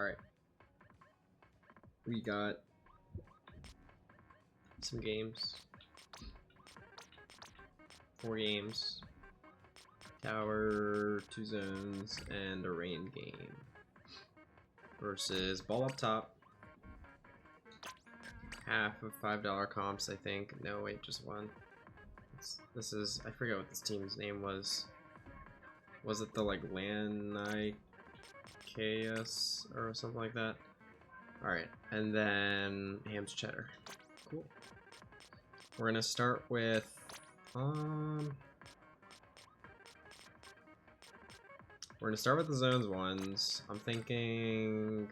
Alright. We got some games. 4 games. Tower, 2 zones, and a rain game. Versus ball up top. Half of $5 comps, I think. No, wait, just one. This is, I forget what this team's name was. Was it the like Lanai Chaos or something like that? Alright, and then Ham's Cheddar. Cool. We're gonna start with we're gonna start with the zones ones. I'm thinking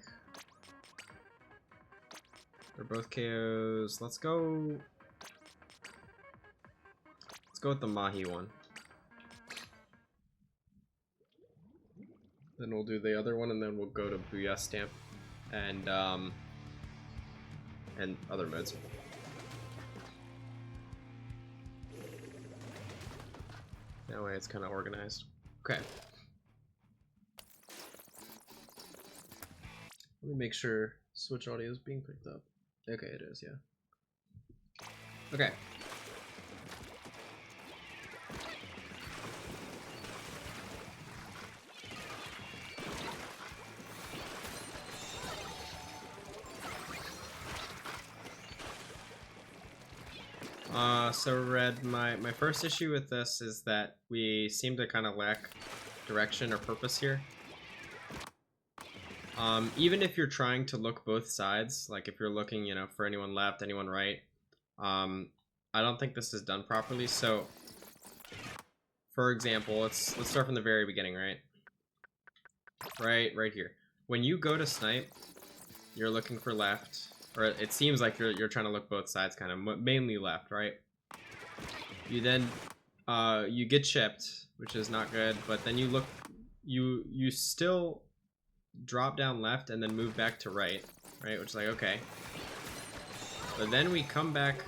they're both KOs. Let's go with the Mahi one. Then we'll do the other one, and then we'll go to Booyah Stamp and other modes. That way it's kind of organized. Okay. Let me make sure Switch audio is being picked up. Okay, it is, yeah. Okay. So Red, my first issue with this is that we seem to kind of lack direction or purpose here. Even if you're trying to look both sides, like if you're looking, you know, for anyone left, anyone right, I don't think this is done properly. So, for example, let's start from the very beginning, right? Right here. When you go to snipe, you're looking for left, or it seems like you're trying to look both sides, kind of mainly left, right? You then you get chipped, which is not good, but then you look, you still drop down left and then move back to right, which is like, okay. But then we come back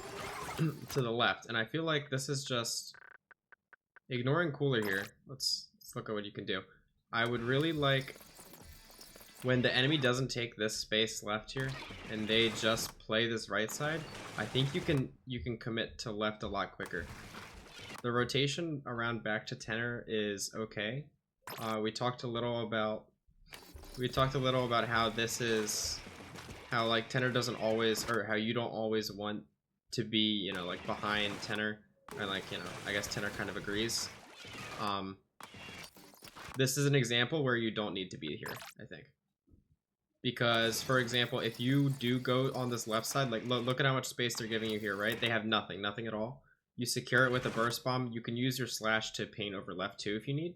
to the left, and I feel like this is just ignoring cooler here. Let's look at what you can do. I would really like when the enemy doesn't take this space left here and they just play this right side. I think you can commit to left a lot quicker. The rotation around back to tenor is okay. We talked a little about how this is, how like tenor doesn't always, or how you don't always want to be, you know, like behind tenor, or like, you know, I guess tenor kind of agrees. This is an example where you don't need to be here, I think. Because, for example, if you do go on this left side, like look at how much space they're giving you here, right? They have nothing at all. You secure it with a burst bomb. You can use your slash to paint over left too if you need.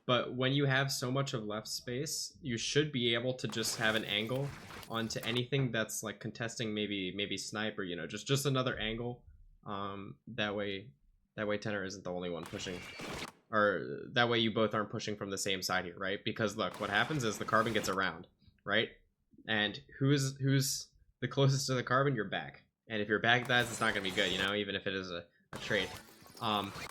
But when you have so much of left space, you should be able to just have an angle onto anything that's like contesting maybe snipe, or, you know, just another angle. That way tenor isn't the only one pushing. Or that way you both aren't pushing from the same side here, right? Because look, what happens is the carbon gets around, right? And who's the closest to the carbon? Your back. And if your back dies, it's not gonna be good, you know, even if it is a trade.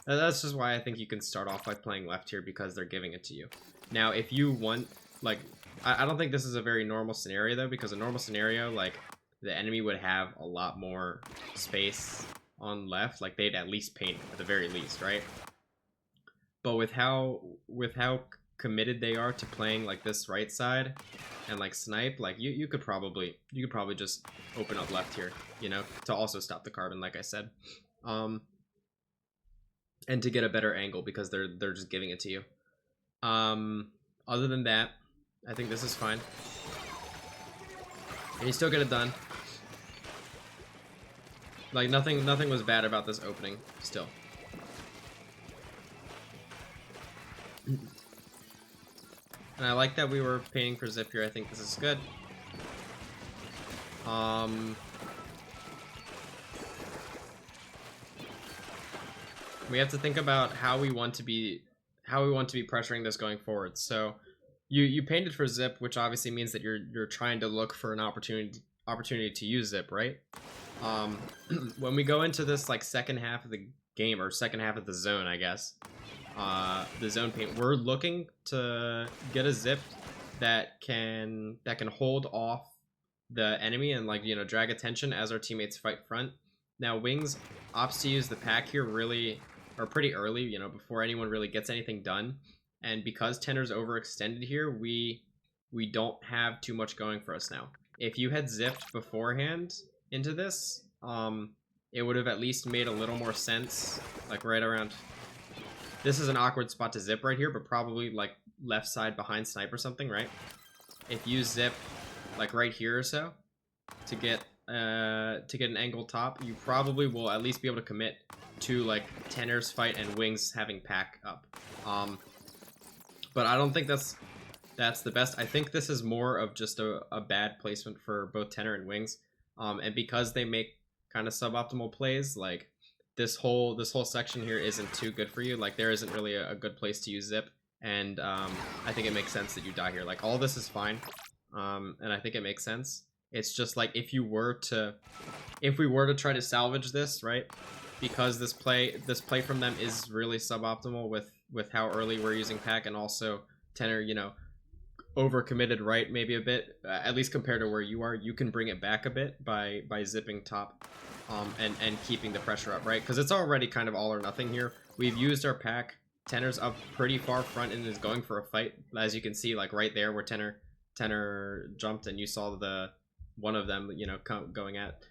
That's just why I think you can start off by playing left here, because they're giving it to you. Now, if you want, like, I don't think this is a very normal scenario though, because a normal scenario, like, the enemy would have a lot more space on left, like they'd at least paint at the very least, right? But with how committed they are to playing like this right side and like snipe, like you could probably just open up left here, you know, to also stop the carbon, like I said, and to get a better angle, because they're just giving it to you. Other than that, I think this is fine, and you still get it done. Like nothing was bad about this opening still. And I like that we were painting for zip here. I think this is good. We have to think about how we want to be pressuring this going forward. So you painted for zip, which obviously means that you're trying to look for an opportunity to use zip, right? When we go into this like second half of the game, or second half of the zone, I guess, the zone paint, we're looking to get a zip that can hold off the enemy and, like, you know, drag attention as our teammates fight front. Now Wings opts to use the pack here really, or pretty early, you know, before anyone really gets anything done. And because Tenor's overextended here, we don't have too much going for us now. If you had zipped beforehand into this, it would have at least made a little more sense, like right around. This is an awkward spot to zip right here, but probably like left side behind snipe or something, right? If you zip like right here or so to get an angle top, you probably will at least be able to commit to like Tenor's fight and Wings having pack up. But I don't think that's the best. I think this is more of just a bad placement for both Tenor and Wings. And because they make kind of suboptimal plays, like this whole section here isn't too good for you. Like there isn't really a good place to use zip, and I think it makes sense that you die here. Like all this is fine, and I think it makes sense. It's just like if we were to try to salvage this, right? Because this play from them is really suboptimal with how early we're using pack, and also Tenor, you know, overcommitted right maybe a bit, at least compared to where you are. You can bring it back a bit by zipping top, and keeping the pressure up, right? Because it's already kind of all or nothing here. We've used our pack. Tenor's up pretty far front and is going for a fight, as you can see, like right there where Tenor jumped, and you saw the one of them, you know, going at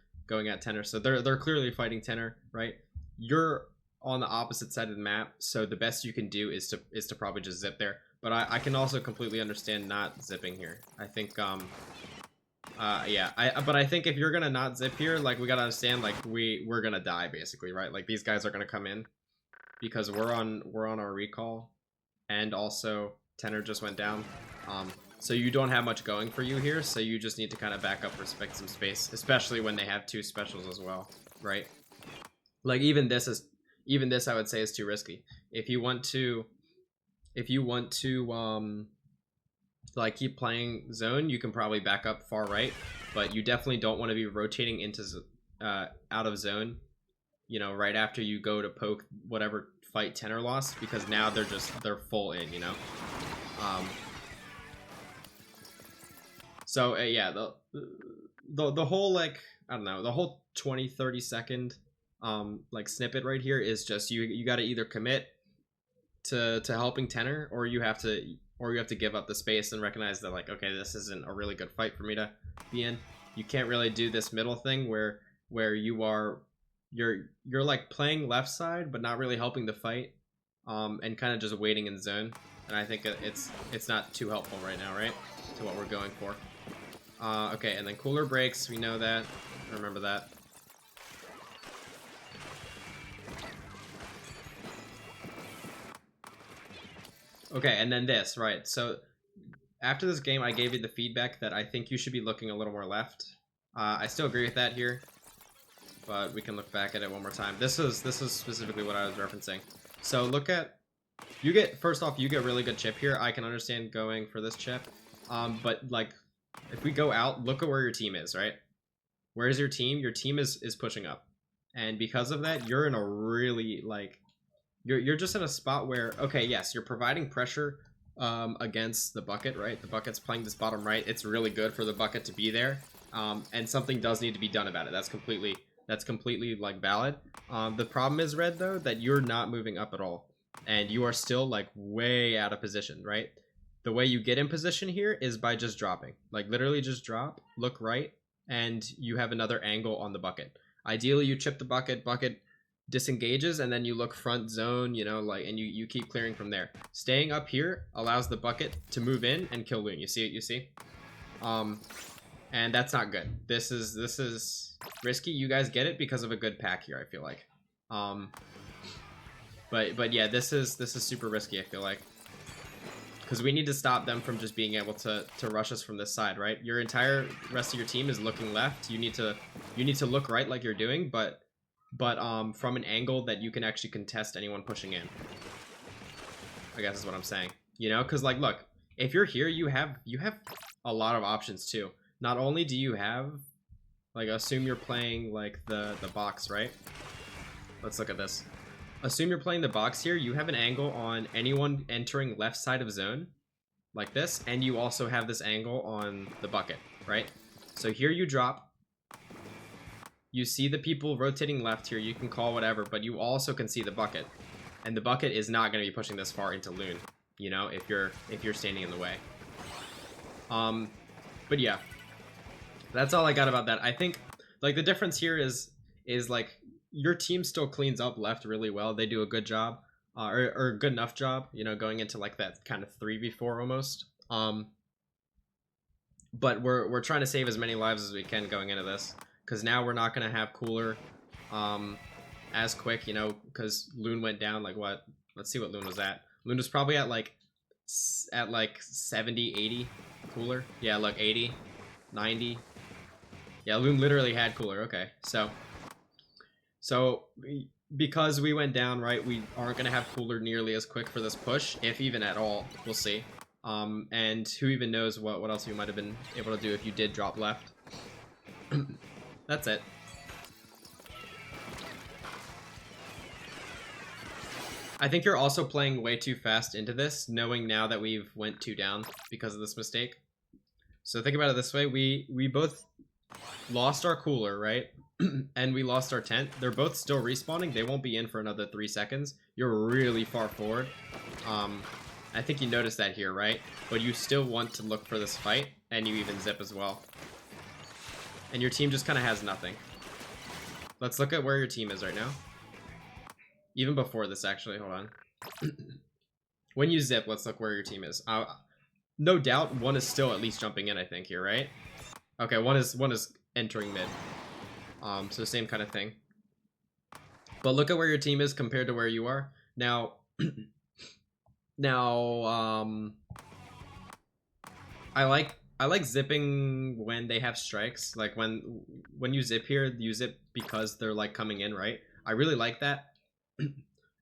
Tenor. So they're clearly fighting Tenor, right? You're on the opposite side of the map, so the best you can do is to probably just zip there. But I can also completely understand not zipping here. I think yeah, but I think if you're gonna not zip here, like we gotta understand, like we're gonna die basically, right? Like these guys are gonna come in because we're on our recall, and also Tenor just went down. So you don't have much going for you here, so you just need to kind of back up, respect some space, especially when they have two specials as well, right? Like even this I would say is too risky. If you want to like keep playing zone, you can probably back up far right, but you definitely don't want to be rotating into out of zone, you know, right after you go to poke whatever fight Tenor lost, because now they're full in, you know. So yeah, the whole, like, I don't know, the whole 20-30 second like snippet right here is just you got to either commit to helping Tenor, or you have to give up the space and recognize that, like, okay, this isn't a really good fight for me to be in. You can't really do this middle thing where you're like playing left side but not really helping the fight, and kind of just waiting in zone. And I think it's not too helpful right now, right, to what we're going for. Okay, and then cooler breaks, we know that. Remember that. Okay, and then this, right? So after this game, I gave you the feedback that I think you should be looking a little more left. I still agree with that here, but we can look back at it one more time. This is specifically what I was referencing. So look at, first off, you get really good chip here. I can understand going for this chip, but like if we go out, look at where your team is, right? Where's your team? Your team is pushing up, and because of that, you're in a really, like, you're just in a spot where, okay, yes, you're providing pressure against the bucket, right? The bucket's playing this bottom right. It's really good for the bucket to be there, and something does need to be done about it. That's completely like valid. The problem is, Red, though, that you're not moving up at all, and you are still like way out of position, right? The way you get in position here is by just dropping, like literally just drop, look right, and you have another angle on the bucket. Ideally, you chip the bucket disengages, and then you look front zone, you know, like, and you keep clearing from there. Staying up here allows the bucket to move in and kill Loon. You see? And that's not good. This is risky. You guys get it because of a good pack here, I feel like. But yeah, this is super risky, I feel like. Because we need to stop them from just being able to rush us from this side, right? Your entire rest of your team is looking left. You need to look right like you're doing, but from an angle that you can actually contest anyone pushing in, I guess is what I'm saying. You know, because like, look, if you're here, you have a lot of options too. Not only do you have, like, assume you're playing like the box, right? Let's look at this. Assume you're playing the box here. You have an angle on anyone entering left side of zone, like this, and you also have this angle on the bucket, right? So here you drop. You see the people rotating left here. You can call whatever, but you also can see the bucket. And the bucket is not going to be pushing this far into Loon, you know, if you're standing in the way. But yeah. That's all I got about that. I think like the difference here is like your team still cleans up left really well. They do a good job, or a good enough job, you know, going into like that kind of 3v4 almost. But we're trying to save as many lives as we can going into this, because now we're not gonna have cooler as quick, you know, because Loon went down like what? Let's see what Loon was at. Loon was probably at like 70, 80 cooler. Yeah, look, 80, 90. Yeah, Loon literally had cooler. Okay, so because we went down, right, we aren't gonna have cooler nearly as quick for this push, if even at all. We'll see. And who even knows what else you might have been able to do if you did drop left. That's it. I think you're also playing way too fast into this, knowing now that we've went 2 down because of this mistake. So think about it this way: we both lost our cooler, right? And we lost our tent. They're both still respawning. They won't be in for another 3 seconds. You're really far forward. I think you noticed that here, right? But you still want to look for this fight, and you even zip as well. And your team just kind of has nothing. Let's look at where your team is right now. Even before this, actually, hold on. When you zip, let's look where your team is. No doubt, one is still at least jumping in, I think, here, right? Okay, one is entering mid. So same kind of thing. But look at where your team is compared to where you are. Now, I like zipping when they have strikes. Like when you zip here, you zip because they're like coming in, right? I really like that.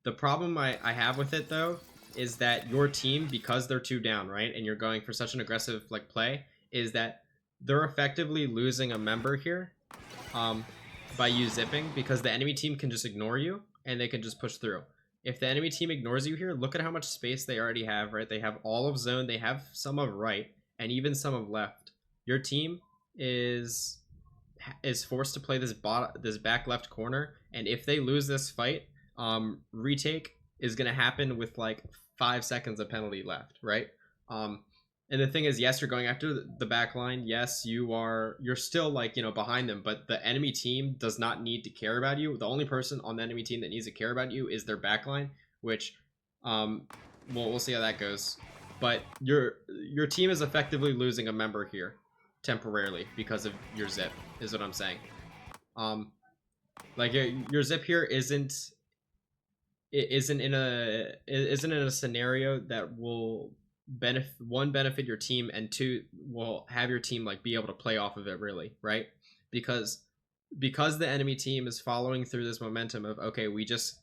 The problem I have with it though is that your team, because they're 2 down, right, and you're going for such an aggressive like play, is that they're effectively losing a member here by you zipping, because the enemy team can just ignore you and they can just push through. If the enemy team ignores you here, look at how much space they already have, right? They have all of zone, they have some of right, and even some of left. Your team is forced to play this back left corner, and if they lose this fight, retake is going to happen with like 5 seconds of penalty left, right? And the thing is, yes, you're going after the back line. Yes, you're still like, you know, behind them, but the enemy team does not need to care about you. The only person on the enemy team that needs to care about you is their back line, which we'll see how that goes. But your team is effectively losing a member here temporarily because of your zip, is what I'm saying. Like your zip here isn't in a scenario that will benefit your team, and 2 will have your team like be able to play off of it, really, right? Because the enemy team is following through this momentum of, okay, we just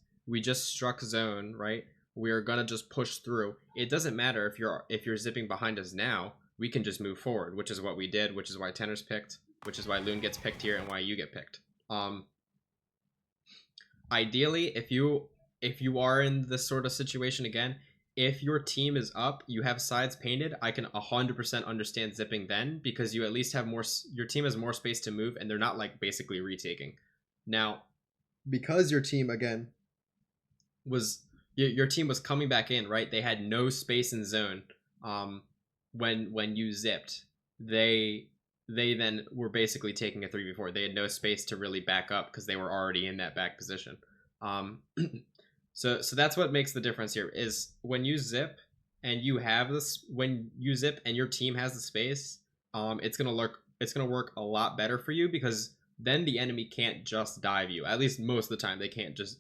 struck zone, right? We're gonna just push through. It doesn't matter if you're zipping behind us now. We can just move forward, which is what we did, which is why Tenner's picked, which is why Loon gets picked here, and why you get picked. Ideally, if you are in this sort of situation again, if your team is up, you have sides painted, I can 100% understand zipping then, because you at least have your team has more space to move, and they're not like basically retaking. Now, because your team again your team was coming back in, right? They had no space in zone. When you zipped, they then were basically taking a 3v4. They had no space to really back up because they were already in that back position. So that's what makes the difference here, is when you zip and you have this, when you zip and your team has the space, it's gonna work a lot better for you, because then the enemy can't just dive you. At least most of the time, they can't just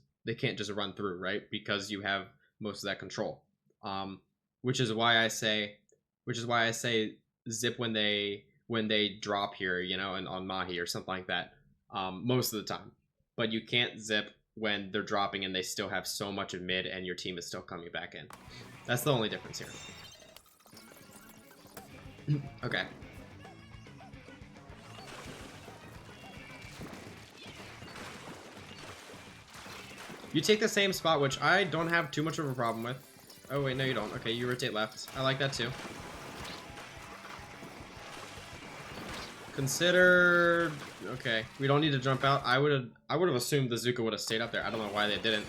run through, right? Because you have most of that control. Which is why I say zip when they drop here, you know, and on Mahi or something like that, most of the time. But you can't zip when they're dropping and they still have so much of mid and your team is still coming back in. That's the only difference here. Okay. You take the same spot, which I don't have too much of a problem with. Oh wait, no you don't. Okay, you rotate left. I like that too. Consider... Okay, we don't need to jump out. I would have assumed the Zuka would have stayed up there. I don't know why they didn't.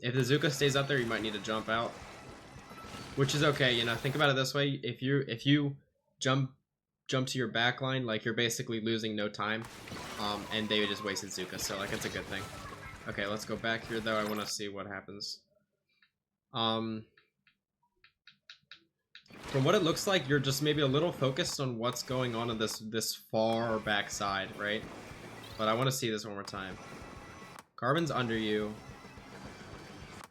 If the Zuka stays up there, you might need to jump out. Which is okay, you know, think about it this way. If you jump to your back line, like, you're basically losing no time. And they just wasted Zuka, so, like, it's a good thing. Okay, let's go back here, though. I want to see what happens. From what it looks like, you're just maybe a little focused on what's going on in this far back side, right? But I want to see this one more time. Carbon's under you.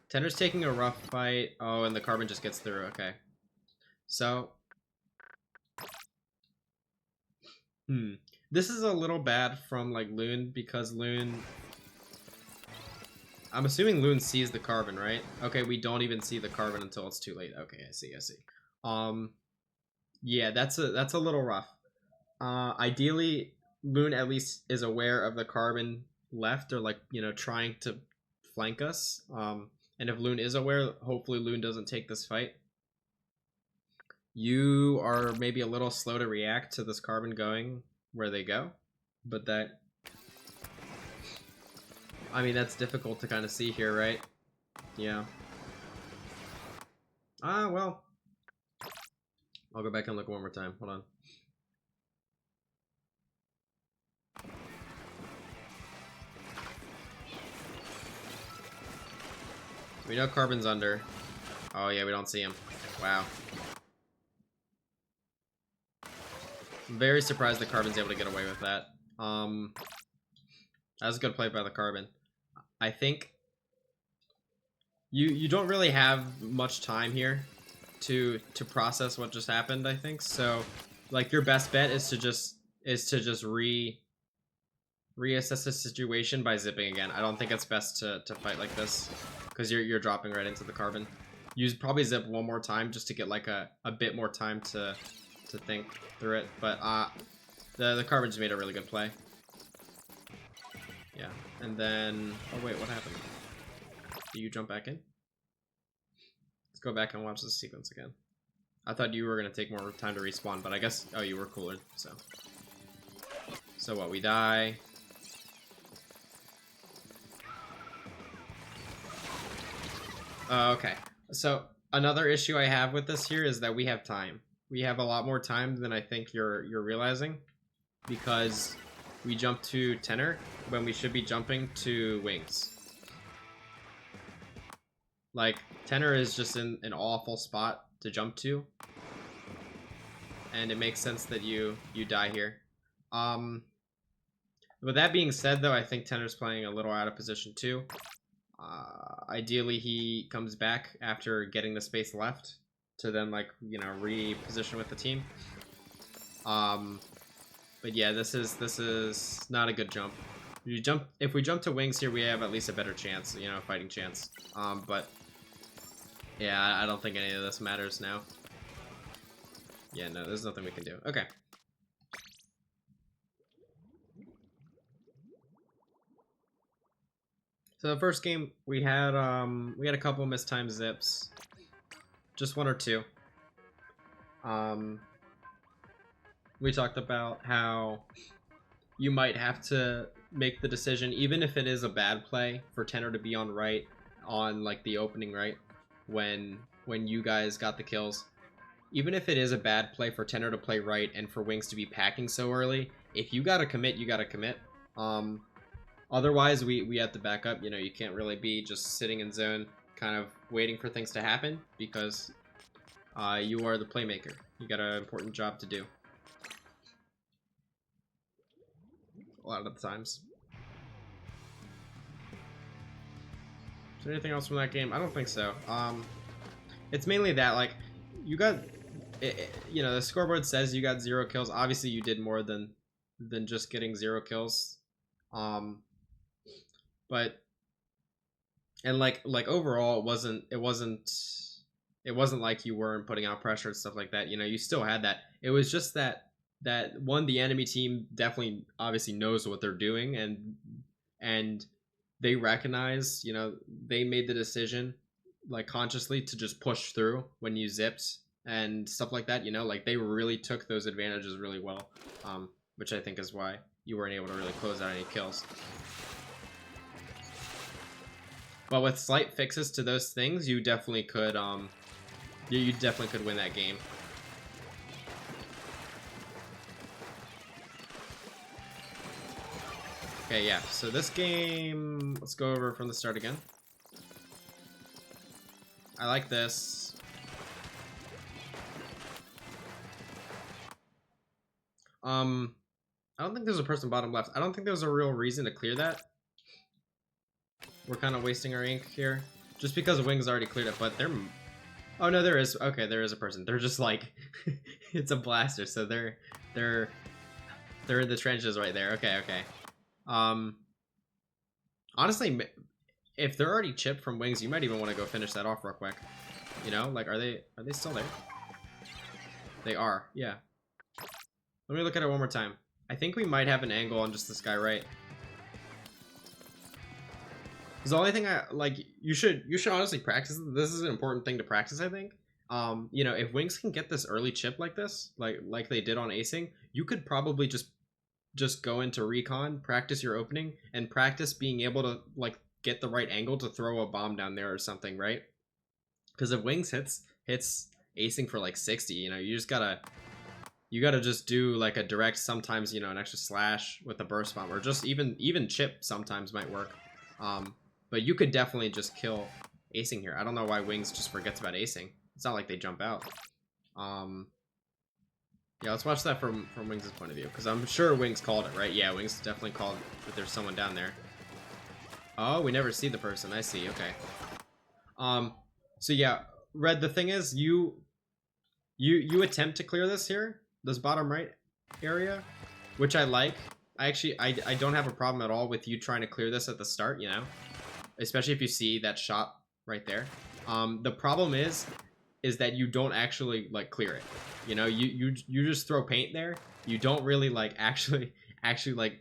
Tender's taking a rough fight. Oh, and the Carbon just gets through. Okay. So... This is a little bad from, like, Loon, because Loon... I'm assuming Loon sees the Carbon, right? Okay, we don't even see the Carbon until it's too late. Okay, I see. Yeah, that's a little rough. Ideally, Loon at least is aware of the Carbon left, or, like, you know, trying to flank us. And if Loon is aware, hopefully Loon doesn't take this fight. You are maybe a little slow to react to this Carbon going where they go, but that... I mean, that's difficult to kind of see here, right? Yeah. Well. I'll go back and look one more time. Hold on. We know Carbon's under. Oh yeah, we don't see him. Wow. I'm very surprised the Carbon's able to get away with that. That was a good play by the Carbon. I think you don't really have much time here to process what just happened, I think. So, like, your best bet is to just reassess the situation by zipping again. I don't think it's best to fight like this, because you're dropping right into the Carbon. You probably zip one more time just to get, like, a bit more time to think through it. But the Carbon just made a really good play. Yeah, and then... Oh wait, what happened? Do you jump back in? Let's go back and watch this sequence again. I thought you were going to take more time to respawn, but I guess... Oh, you were cooler, so... So what, we die... Okay, so another issue I have with this here is that we have time. We have a lot more time than I think you're realizing, because we jump to Tenor when we should be jumping to Wings. Like, Tenor is just in an awful spot to jump to, and it makes sense that you die here. With that being said, though, I think Tenor's playing a little out of position too. Ideally, he comes back after getting the space left to then, like, you know, reposition with the team. But yeah, this is not a good jump. If we jump to Wings here, we have at least a better chance, you know, fighting chance. But yeah, I don't think any of this matters now. Yeah, no, there's nothing we can do. Okay. So the first game we had a couple mistimed zips, just one or two. We talked about how you might have to make the decision, even if it is a bad play, for Tenor to be on right on, like, the opening right when you guys got the kills. Even if it is a bad play for Tenor to play right and for Wings to be packing so early, if you gotta commit, you gotta commit. Otherwise, we have to back up. You know, you can't really be just sitting in zone, kind of waiting for things to happen, because you are the playmaker. You got an important job to do. A lot of the times. Is there anything else from that game? I don't think so. It's mainly that, like, you got... you know, the scoreboard says you got 0 kills. Obviously, you did more than just getting 0 kills. But and like overall, it wasn't like you weren't putting out pressure and stuff like that. You know, you still had that. It was just that one, the enemy team definitely obviously knows what they're doing, and they recognize, you know, they made the decision, like, consciously to just push through when you zipped and stuff like that. You know, like, they really took those advantages really well. which I think is why you weren't able to really close out any kills. But with slight fixes to those things, you definitely could you definitely could win that game. Okay, yeah, so this game, let's go over from the start again. I like this. I don't think there's a person bottom left. I don't think there's a real reason to clear that. We're kind of wasting our ink here. Just because Wings already cleared it, but they're... Oh, no, there is. Okay, there is a person. They're just like... it's a blaster, so they're in the trenches right there. Okay, okay. Honestly, if they're already chipped from Wings, you might even want to go finish that off real quick. You know, like, are they still there? They are, yeah. Let me look at it one more time. I think we might have an angle on just this guy, right? Because the only thing you should honestly practice. This is an important thing to practice, I think. You know, if Wings can get this early chip like this, like they did on acing, you could probably just go into recon, practice your opening, and practice being able to like get the right angle to throw a bomb down there or something, right? Because if Wings hits acing for like 60, you know, you gotta just do like a direct, sometimes, you know, an extra slash with a burst bomb, or just even chip sometimes might work. But you could definitely just kill acing here. I don't know why Wings just forgets about acing. It's not like they jump out. Yeah, let's watch that from Wings' point of view, because I'm sure Wings called it, right? Yeah, Wings definitely called that there's someone down there. Oh, we never see the person. I see. Okay. So yeah, Red, the thing is, you attempt to clear this here, this bottom right area, which I like. I don't have a problem at all with you trying to clear this at the start, you know, especially if you see that shot right there. The problem is that you don't actually like clear it. You know, you just throw paint there. You don't really like actually like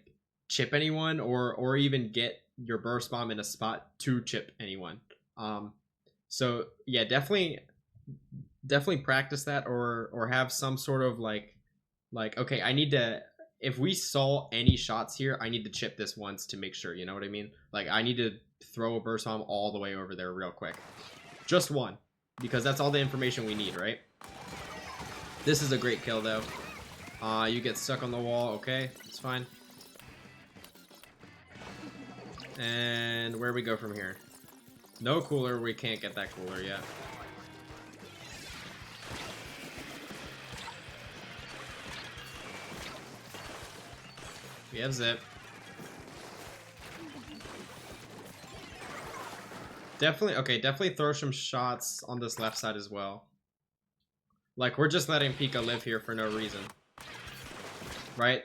chip anyone or even get your burst bomb in a spot to chip anyone. So yeah, definitely practice that, or have some sort of like okay, I need to, if we saw any shots here, I need to chip this once to make sure, you know what I mean? Like, I need to throw a burst bomb all the way over there real quick. Just one, because that's all the information we need, right? This is a great kill, though. You get stuck on the wall. Okay, it's fine. And where we go from here? No cooler. We can't get that cooler yet. We have zip. Definitely throw some shots on this left side as well. Like, we're just letting Pika live here for no reason. Right?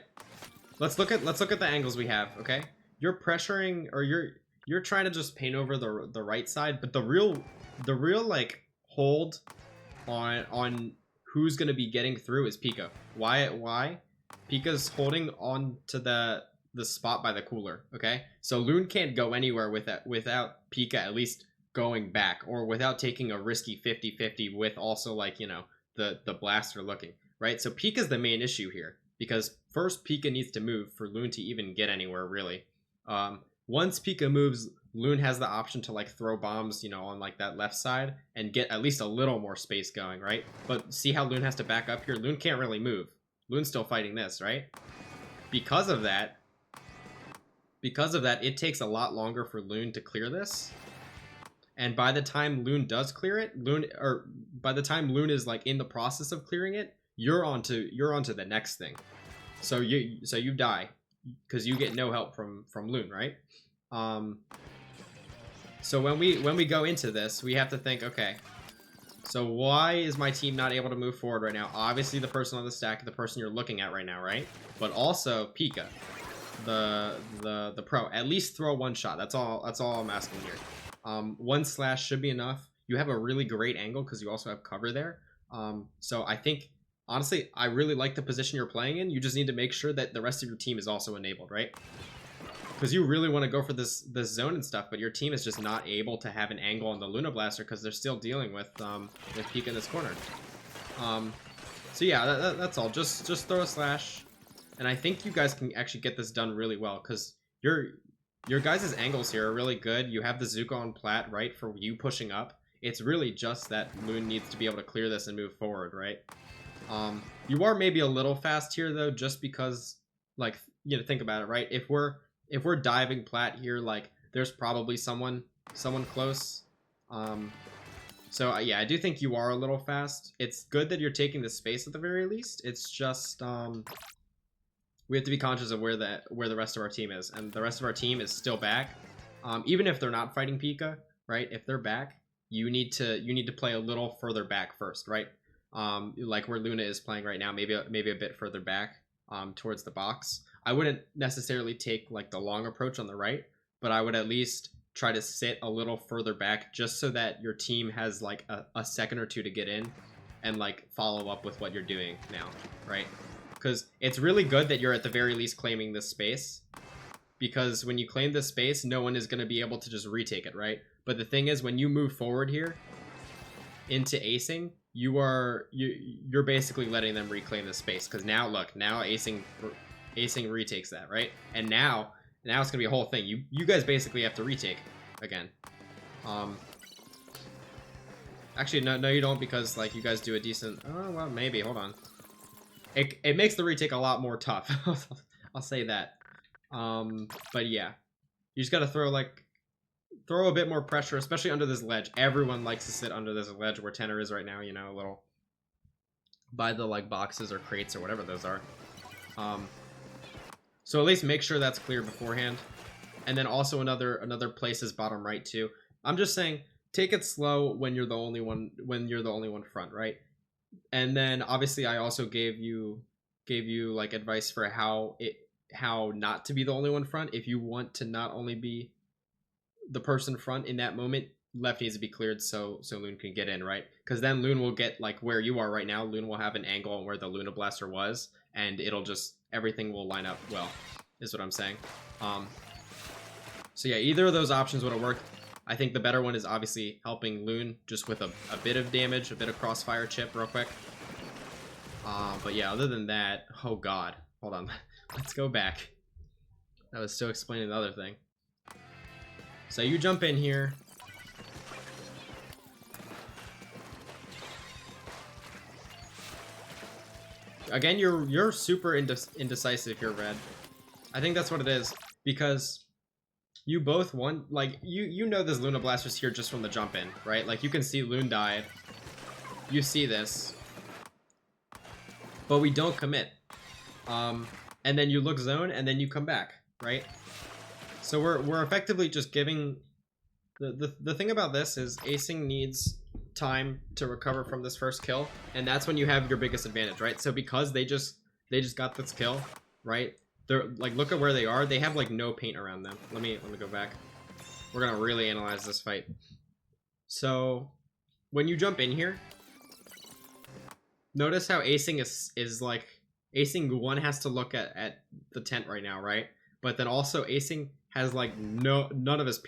Let's look at the angles we have, okay? You're pressuring, or you're trying to just paint over the right side, but the real like hold on who's gonna be getting through is Pika. Why? Pika's holding on to the spot by the cooler, okay? So Loon can't go anywhere without Pika at least going back, or without taking a risky 50-50 with also, like, you know, the blaster looking, right? So Pika's the main issue here, because first Pika needs to move for Loon to even get anywhere, really. Once Pika moves, Loon has the option to like throw bombs, you know, on like that left side and get at least a little more space going, right? But see how Loon has to back up here? Loon can't really move. Loon's still fighting this, right? Because of that, it takes a lot longer for Loon to clear this. And by the time Loon does clear it, by the time Loon is like in the process of clearing it, you're onto the next thing. So you die because you get no help from Loon, right? So when we go into this, we have to think, okay, so why is my team not able to move forward right now? Obviously the person on the stack, the person you're looking at right now, right? But also Pika, the pro, at least throw one shot. That's all I'm asking here. One slash should be enough. You have a really great angle because you also have cover there. So I think, honestly, I really like the position you're playing in. You just need to make sure that the rest of your team is also enabled, right? Because you really want to go for this zone and stuff, but your team is just not able to have an angle on the Luna Blaster because they're still dealing with Pika in this corner. So yeah, that's all. Just throw a slash. And I think you guys can actually get this done really well, because your guys' angles here are really good. You have the Zuko on plat, right, for you pushing up. It's really just that Loon needs to be able to clear this and move forward, right? You are maybe a little fast here, though, just because, like, you know, think about it, right? If we're diving plat here, like, there's probably someone close. So yeah, I do think you are a little fast. It's good that you're taking the space at the very least. It's just we have to be conscious of where the rest of our team is, and the rest of our team is still back. Even if they're not fighting Pika, right? If they're back, you need to play a little further back first, right? Like where Luna is playing right now, maybe a bit further back, towards the box. I wouldn't necessarily take like the long approach on the right, but I would at least try to sit a little further back, just so that your team has like a second or two to get in and like follow up with what you're doing now, right? Because it's really good that you're at the very least claiming this space, because when you claim this space, no one is going to be able to just retake it, right? But the thing is, when you move forward here into acing, you're basically letting them reclaim the space, because now look, now acing retakes that, right? And now it's gonna be a whole thing. You guys basically have to retake again. Actually, no, you don't, because like you guys do a decent. Oh well, maybe. Hold on. It makes the retake a lot more tough. I'll say that. But yeah, you just gotta throw a bit more pressure, especially under this ledge. Everyone likes to sit under this ledge where Tenor is right now. You know, a little by the like boxes or crates or whatever those are. So at least make sure that's clear beforehand. And then also another place is bottom right too. I'm just saying, take it slow when you're the only one front, right? And then obviously I also gave you like advice for how not to be the only one front. If you want to not only be the person front in that moment, left needs to be cleared so Loon can get in, right? Because then Loon will get like where you are right now. Loon will have an angle on where the Luna Blaster was, and it'll just everything will line up well, is what I'm saying. So yeah, either of those options would have worked. I think the better one is obviously helping Loon just with a bit of damage, a bit of crossfire chip real quick. But yeah, other than that, oh god, hold on, let's go back. I was still explaining the other thing. So you jump in here. Again, you're super indecisive here, Red. I think that's what it is, because you both want, like, you know this Luna Blaster's here just from the jump in, right? Like, you can see Loon died. You see this. But we don't commit. And then you look zone, and then you come back, right? So we're effectively just giving... The thing about this is acing needs time to recover from this first kill, and that's when you have your biggest advantage, right? So because they just got this kill, right? They're like, look at where they are. They have like no paint around them. Let me go back. We're gonna really analyze this fight. So when you jump in here, notice how acing is like, acing one has to look at the tent right now, right? But then also acing has like none of his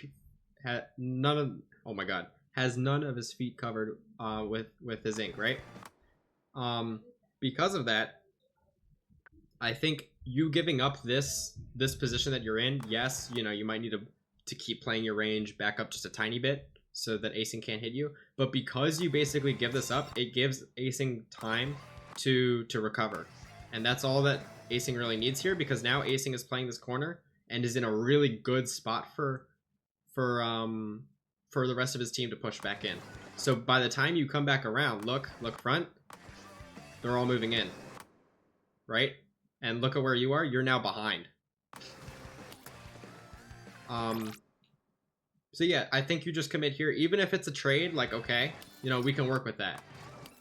feet covered with his ink, right? Because of that, I think you giving up this position that you're in, yes, you know, you might need to keep playing your range back up just a tiny bit so that acing can't hit you. But because you basically give this up, it gives acing time to recover. And that's all that acing really needs here, because now acing is playing this corner and is in a really good spot for the rest of his team to push back in. So by the time you come back around, look front, they're all moving in, right? And look at where you are, you're now behind. So yeah, I think you just commit here, even if it's a trade, like, okay, you know, we can work with that.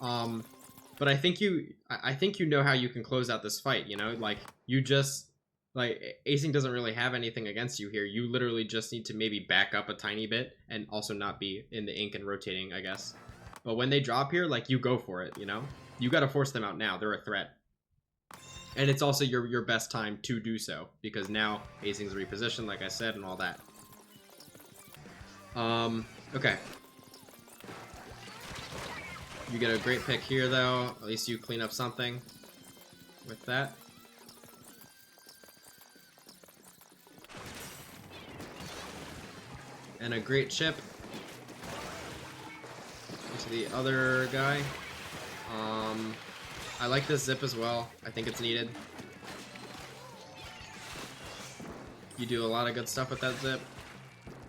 But I think you know how you can close out this fight, you know, like, you just, like, acing doesn't really have anything against you here. You literally just need to maybe back up a tiny bit and also not be in the ink and rotating, I guess. But when they drop here, like, you go for it, you know? You gotta force them out now. They're a threat. And it's also your best time to do so, because now acing's repositioned, like I said, and all that. Okay. You get a great pick here, though. At least you clean up something with that. And a great chip into the other guy. I like this zip as well. I think it's needed. You do a lot of good stuff with that zip.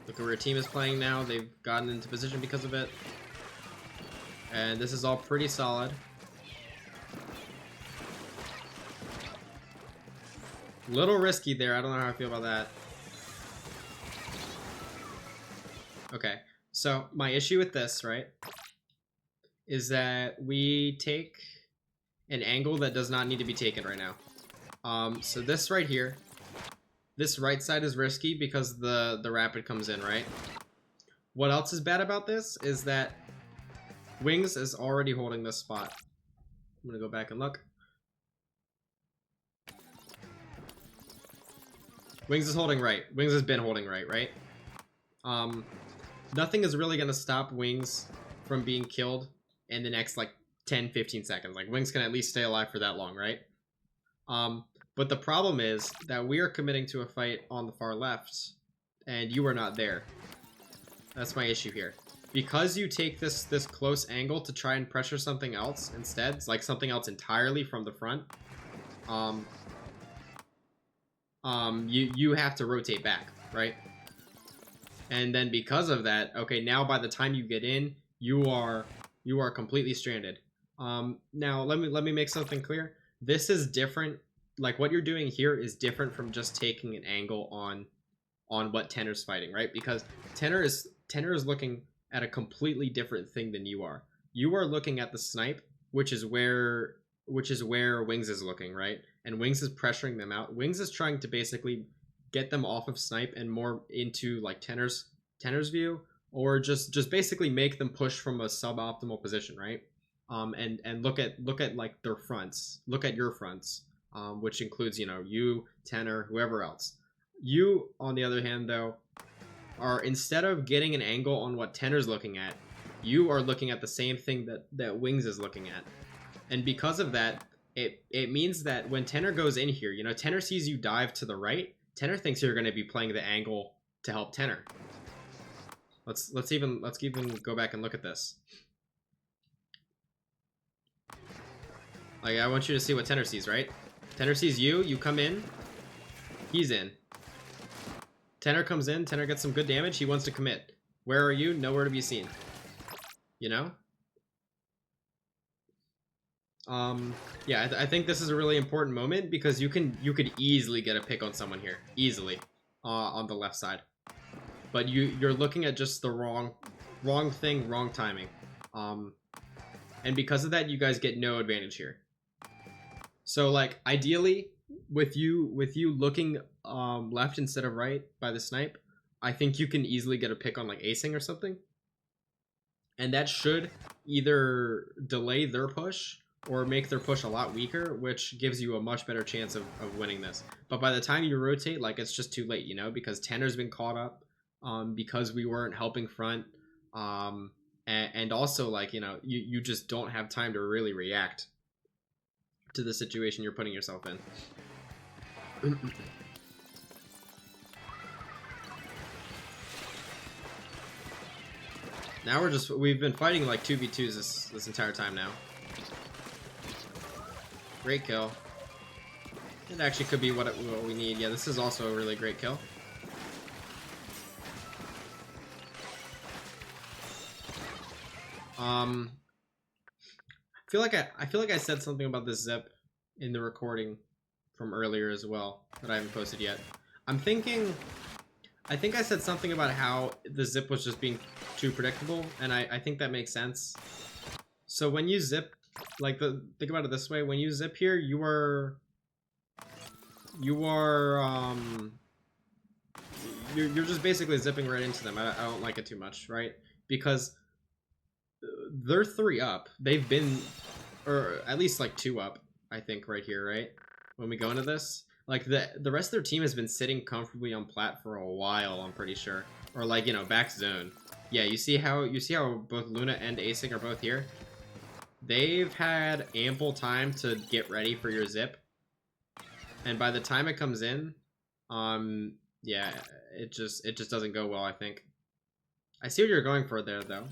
Look at where your team is playing now. They've gotten into position because of it. And this is all pretty solid. Little risky there. I don't know how I feel about that. Okay. So my issue with this, right, is that we take an angle that does not need to be taken right now. So this right here, this right side is risky because the rapid comes in, right? What else is bad about this is that Wings is already holding this spot. I'm gonna go back and look. Wings is holding right. Wings has been holding right, right? Nothing is really gonna stop Wings from being killed in the next like 10-15 seconds. Like Wings can at least stay alive for that long, right? But the problem is that we are committing to a fight on the far left and you are not there. That's my issue here. Because you take this close angle to try and pressure something else instead, like something else entirely from the front, you have to rotate back, right? And then because of that, okay, now by the time you get in, you are completely stranded. Now let me make something clear. This is different. Like what you're doing here is different from just taking an angle on what Tenor's fighting, right? Because Tenor is looking at a completely different thing than you are. You are looking at the snipe, which is where Wings is looking, right? And Wings is pressuring them out. Wings is trying to basically get them off of snipe and more into like Tenor's view, or just basically make them push from a suboptimal position, right? And look at like their fronts. Look at your fronts, which includes, you know, you, Tenor, whoever else. You, on the other hand, though, are instead of getting an angle on what Tenor's looking at, you are looking at the same thing that Wings is looking at. And because of that, it means that when Tenor goes in here, you know, Tenor sees you dive to the right, Tenor thinks you're going to be playing the angle to help Tenor. Let's even go back and look at this. Like, I want you to see what Tenor sees, right? Tenor sees you, you come in, he's in. Tenor comes in, Tenor gets some good damage, he wants to commit. Where are you? Nowhere to be seen. You know? Yeah, I think this is a really important moment because you could easily get a pick on someone here. Easily. On the left side. But you're looking at just the wrong thing, wrong timing. And because of that, you guys get no advantage here. So like ideally, with you looking left instead of right by the snipe, I think you can easily get a pick on like acing or something. And that should either delay their push or make their push a lot weaker, which gives you a much better chance of winning this. But by the time you rotate, like, it's just too late, you know, because Tenor's been caught up, because we weren't helping front, and also, like, you know, you just don't have time to really react to the situation you're putting yourself in. Now we've been fighting like 2v2s this entire time now. Great kill. It actually could be what we need. Yeah, this is also a really great kill. I feel like I said something about this zip in the recording from earlier as well that I haven't posted yet. I think I said something about how the zip was just being too predictable, and I think that makes sense. So when you zip, like, think about it this way: when you zip here, you're just basically zipping right into them. I don't like it too much, right? Because they're 3 up. They've been, or at least like 2 up, I think, right here, right? When we go into this, like the rest of their team has been sitting comfortably on plat for a while, I'm pretty sure, or like, you know, back zone. Yeah, you see how both Luna and Asing are both here. They've had ample time to get ready for your zip, and by the time it comes in, yeah, it just doesn't go well, I think. I see what you're going for there, though.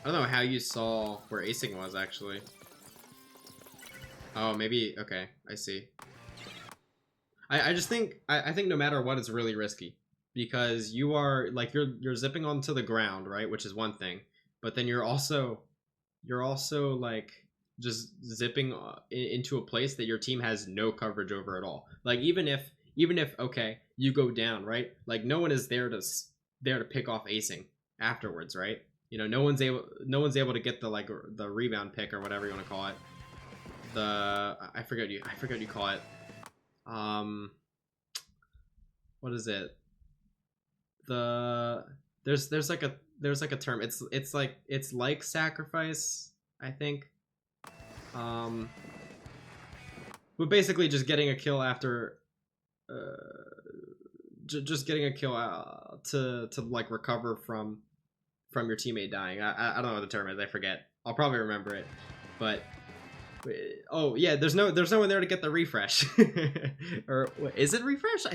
I don't know how you saw where acing was, actually. Oh, maybe... Okay, I see. I just think... I think no matter what, it's really risky. Because you are... Like, you're zipping onto the ground, right? Which is one thing. But then you're also... You're also, like... just zipping into a place that your team has no coverage over at all. Like, even if okay, you go down, right? Like, no one is there to pick off acing afterwards, right? You know, no one's able to get the, like, the rebound pick or whatever you want to call it. I forget you call it. What is it? There's like a term. It's like sacrifice, I think. But basically just getting a kill after just getting a kill to like recover from your teammate dying. I don't know what the term is. I forget. I'll probably remember it. But oh yeah, there's no one there to get the refresh. Or is it refresh?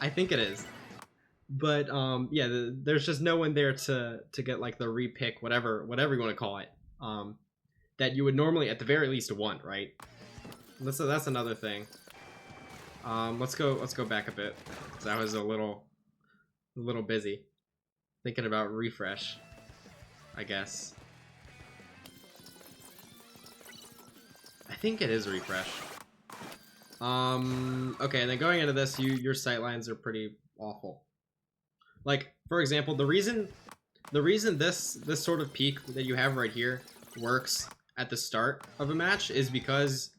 I think it is. But yeah, there's just no one there to get like the repick, whatever you want to call it. That you would normally at the very least want, right? That's another thing. Let's go back a bit, because I was a little busy thinking about refresh, I guess. I think it is refresh. Okay, and then going into this, your sightlines are pretty awful. Like, for example, the reason this sort of peak that you have right here works at the start of a match is because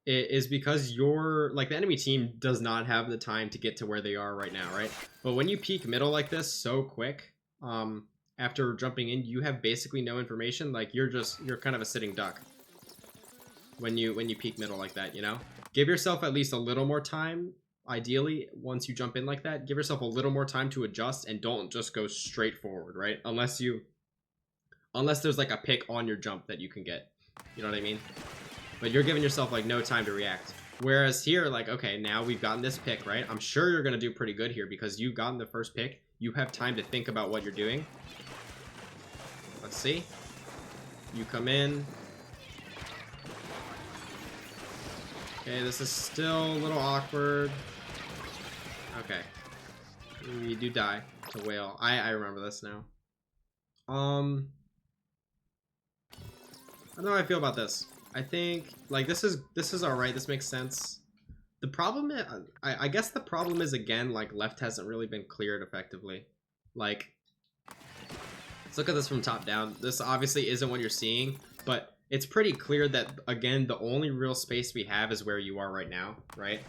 your, like, the enemy team does not have the time to get to where they are right now, right? But when you peek middle like this so quick, after jumping in, you have basically no information. Like, you're kind of a sitting duck when you peek middle like that, you know? Give yourself at least a little more time. Ideally, once you jump in like that, give yourself a little more time to adjust, and don't just go straight forward, right? Unless there's like a pick on your jump that you can get. You know what I mean? But you're giving yourself like no time to react. Whereas here, like, okay, now we've gotten this pick, right? I'm sure you're gonna do pretty good here because you've gotten the first pick. You have time to think about what you're doing. Let's see. You come in. Okay, this is still a little awkward. Okay. We do die to whale. I remember this now. I don't know how I feel about this. I think, like, this is alright. This makes sense. The problem is, I guess the problem is, again, like, left hasn't really been cleared effectively. Like, let's look at this from top down. This obviously isn't what you're seeing, but it's pretty clear that, again, the only real space we have is where you are right now, right?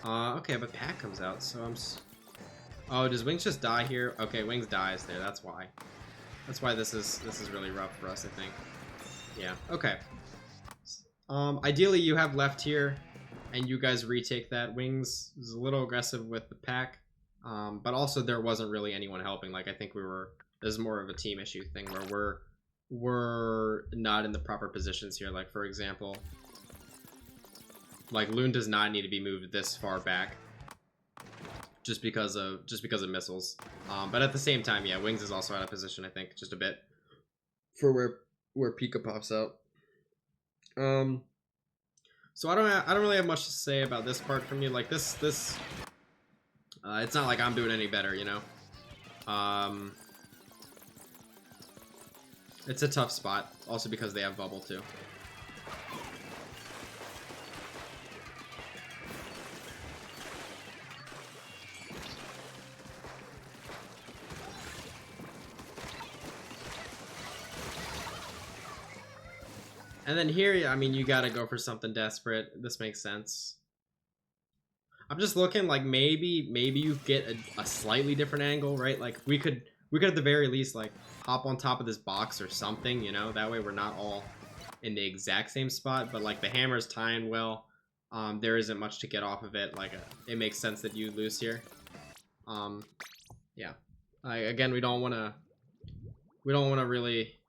Okay, but Pat comes out, so oh, does Wings just die here? Okay, Wings dies there, that's why. That's why this is really rough for us, I think. Yeah, okay. Ideally you have left here, and you guys retake that. Wings is a little aggressive with the pack, but also there wasn't really anyone helping. Like, I think this is more of a team issue thing where we're not in the proper positions here. Like, for example, like, Loon does not need to be moved this far back just because of missiles. But at the same time, yeah, Wings is also out of position, I think, just a bit for where Pika pops out. So I don't really have much to say about this part from you. Like, this it's not like I'm doing any better, you know. It's a tough spot, also because they have bubble too. And then here, I mean, you gotta go for something desperate. This makes sense. I'm just looking, like, maybe you get a slightly different angle, right? Like, we could at the very least, like, hop on top of this box or something, you know? That way we're not all in the exact same spot, but, like, the hammer's tying well. There isn't much to get off of it. Like, it makes sense that you lose here. Yeah. Again, we don't want to really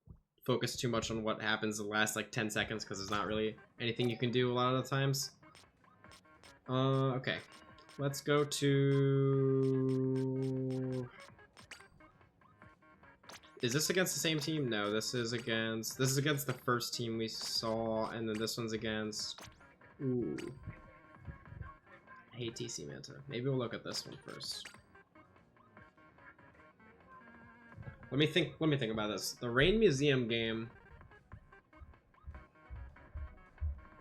focus too much on what happens the last, like, 10 seconds, because there's not really anything you can do a lot of the times. Okay. Let's go to... Is this against the same team? No, this is against the first team we saw, and then this one's against... Ooh. I hate TC Manta. Maybe we'll look at this one first. Let me think about this. The Rain Museum game.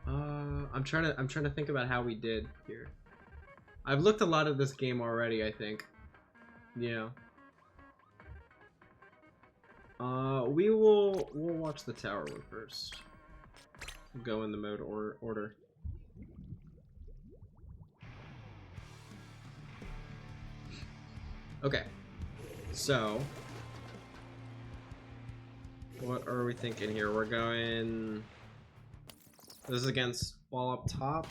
I'm trying to think about how we did here. I've looked a lot of this game already, I think. Yeah. We'll watch the tower one first. Go in the mode order. Okay. So, what are we thinking here? We're going... This is against Ball Up Top.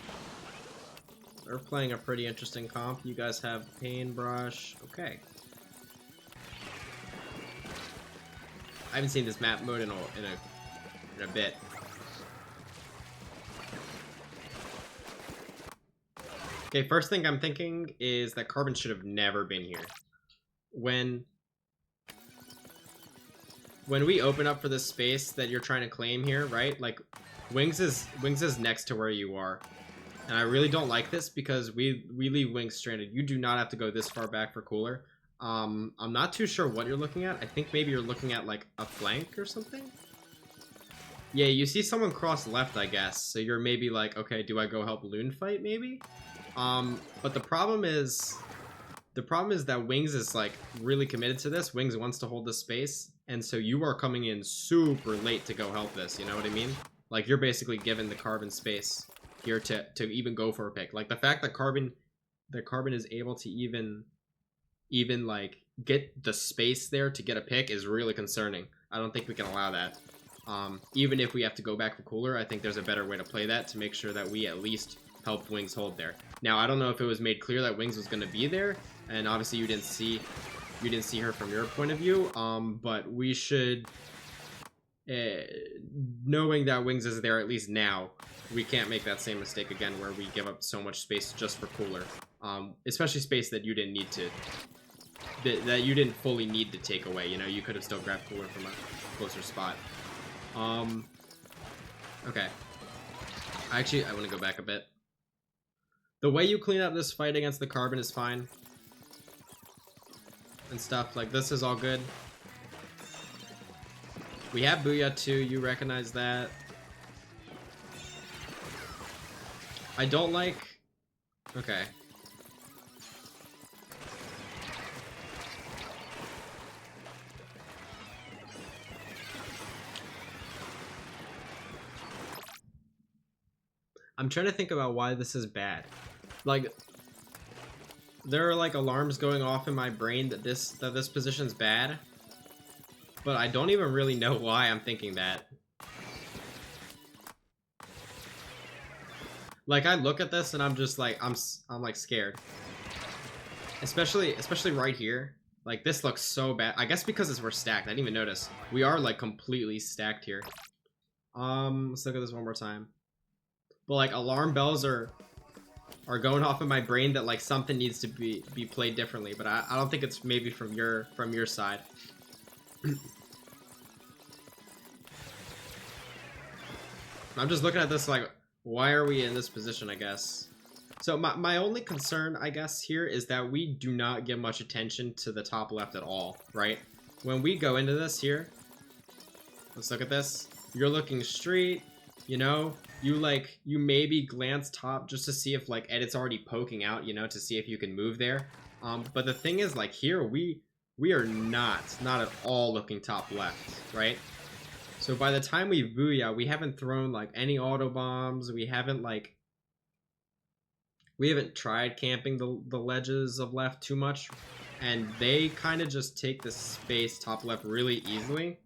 They're playing a pretty interesting comp. You guys have Paintbrush. Okay. I haven't seen this map mode in a bit. Okay, first thing I'm thinking is that Carbon should have never been here. When we open up for this space that you're trying to claim here, right? Like, Wings is next to where you are. And I really don't like this because we leave Wings stranded. You do not have to go this far back for cooler. I'm not too sure what you're looking at. I think maybe you're looking at like a flank or something. Yeah, you see someone cross left, I guess. So you're maybe like, okay, do I go help Loon fight maybe? But the problem is that Wings is like really committed to this. Wings wants to hold this space, and so you are coming in super late to go help this. You know what I mean? Like, you're basically given the Carbon space here to even go for a pick. Like, the fact that Carbon is able to even like get the space there to get a pick is really concerning. I don't think we can allow that. Even if we have to go back for cooler, I think there's a better way to play that to make sure that we at least help Wings hold there. Now, I don't know if it was made clear that Wings was going to be there, and obviously you didn't see her from your point of view. But we should, knowing that Wings is there at least now, we can't make that same mistake again where we give up so much space just for cooler, especially space that you didn't need to, that you didn't fully need to take away. You know, you could have still grabbed cooler from a closer spot. Okay. Actually, I want to go back a bit. The way you clean up this fight against the Carbon is fine. And stuff, like, this is all good. We have Booyah too, you recognize that. I don't like... Okay. I'm trying to think about why this is bad. Like, there are like alarms going off in my brain that this position's bad, but I don't even really know why I'm thinking that. Like, I look at this and I'm just like, I'm like scared. Especially right here. Like, this looks so bad. I guess because we're stacked. I didn't even notice. We are like completely stacked here. Let's look at this one more time. But like, alarm bells are going off in my brain that like something needs to be played differently, but I don't think it's maybe from your side. I'm just looking at this like, why are we in this position, I guess? So my only concern, I guess, here is that we do not give much attention to the top left at all, right? When we go into this here, let's look at this. You're looking straight, you know? You maybe glance top just to see if like Edit's already poking out, you know, to see if you can move there. But the thing is, like, here we are not at all looking top left, right? So by the time we Booyah, we haven't thrown like any auto bombs. We haven't tried camping the ledges of left too much, and they kind of just take the space top left really easily,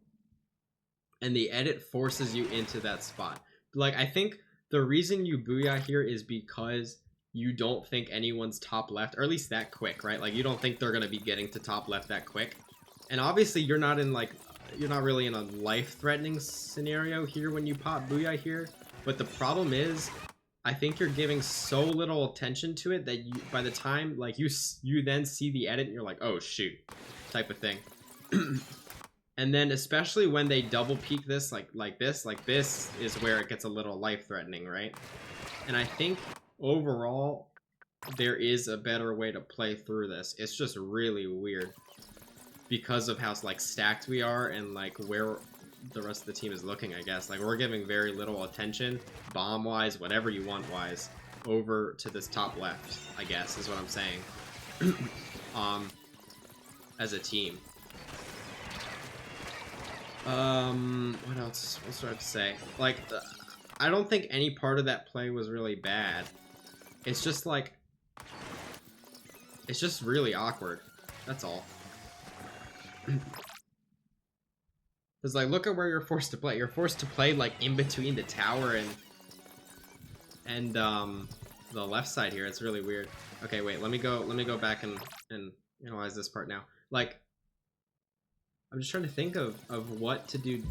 and the Edit forces you into that spot. Like, I think the reason you Booyah here is because you don't think anyone's top left, or at least that quick, right? Like, you don't think they're gonna be getting to top left that quick. And obviously you're not really in a life-threatening scenario here when you pop Booyah here. But the problem is, I think you're giving so little attention to it that you, by the time like you then see the edit and you're like, oh shoot, type of thing. And then especially when they double peek this like this is where it gets a little life threatening, right? And I think overall there is a better way to play through this. It's just really weird because of how like stacked we are and like where the rest of the team is looking, I guess. Like, we're giving very little attention, bomb-wise, whatever you want-wise, over to this top left, I guess, is what I'm saying. As a team. What else? What do I have to say? Like, I don't think any part of that play was really bad. It's just, like... It's just really awkward. That's all. Because, like, look at where you're forced to play. You're forced to play, like, in between the tower and the left side here. It's really weird. Okay, wait, let me go back and analyze this part now. Like, I'm just trying to think of what to do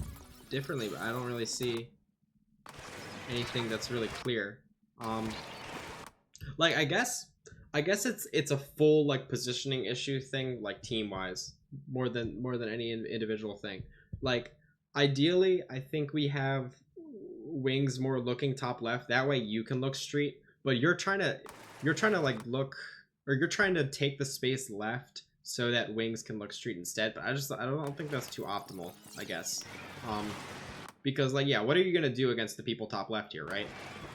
differently, but I don't really see anything that's really clear. Like, I guess it's a full, like, positioning issue thing, like, team-wise, more than any individual thing. Like, ideally, I think we have wings more looking top left. That way you can look street, but you're trying to like look, or you're trying to take the space left so that wings can look street instead. But I don't think that's too optimal, I guess. Because, like, yeah, what are you gonna do against the people top left here, right?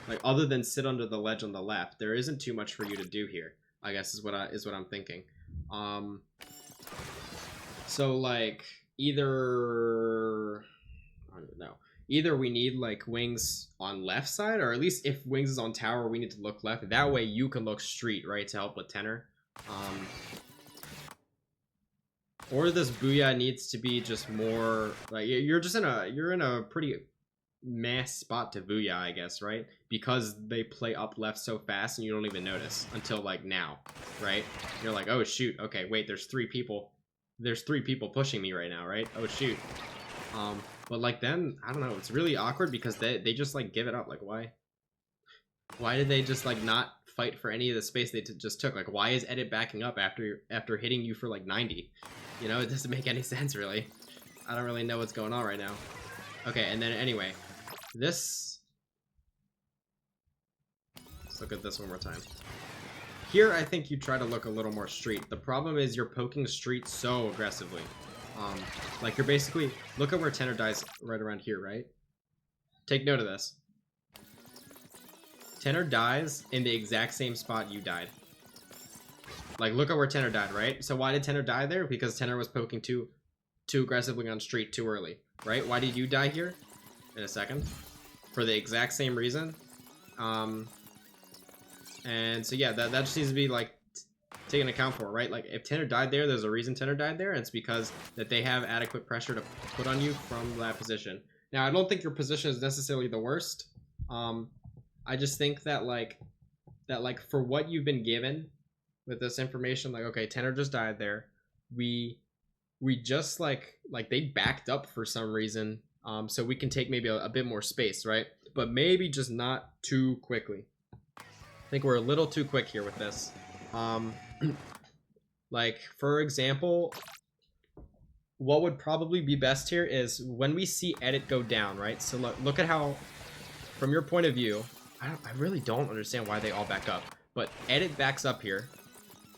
Like, other than sit under the ledge on the left, there isn't too much for you to do here, I guess, is what I'm thinking. So, like, either, I don't know, either we need, like, wings on left side, or at least if wings is on tower, we need to look left. That way you can look street, right, to help with tenor. Or this booyah needs to be just more, like, you're in a pretty mass spot to booyah, I guess, right? Because they play up left so fast and you don't even notice until, like, now, right? You're like, oh shoot, okay, wait, there's three people pushing me right now, right? Oh shoot. But, like, then I don't know, it's really awkward because they just, like, give it up. Like, why did they just, like, not fight for any of the space they just took? Like, why is edit backing up after hitting you for, like, 90? You know, it doesn't make any sense, really. I don't really know what's going on right now. Okay, and then anyway, let's look at this one more time. Here, I think you try to look a little more street. The problem is you're poking street so aggressively. Like, you're basically, look at where tenor dies right around here, right? Take note of this. Tenor dies in the exact same spot you died. Like, look at where tenor died, right? So why did tenor die there? Because tenor was poking too aggressively on street too early, right? Why did you die here? In a second. For the exact same reason. And so yeah, that just needs to be, like, taken account for, right? Like, if tenor died there, there's a reason tenor died there, and it's because that they have adequate pressure to put on you from that position. Now, I don't think your position is necessarily the worst. I just think that, like, for what you've been given with this information, like, okay, tenor just died there. We just, like they backed up for some reason, so we can take maybe a bit more space, right? But maybe just not too quickly. I think we're a little too quick here with this. Like, for example, what would probably be best here is when we see edit go down, right? So look at how, from your point of view, I really don't understand why they all back up, but edit backs up here,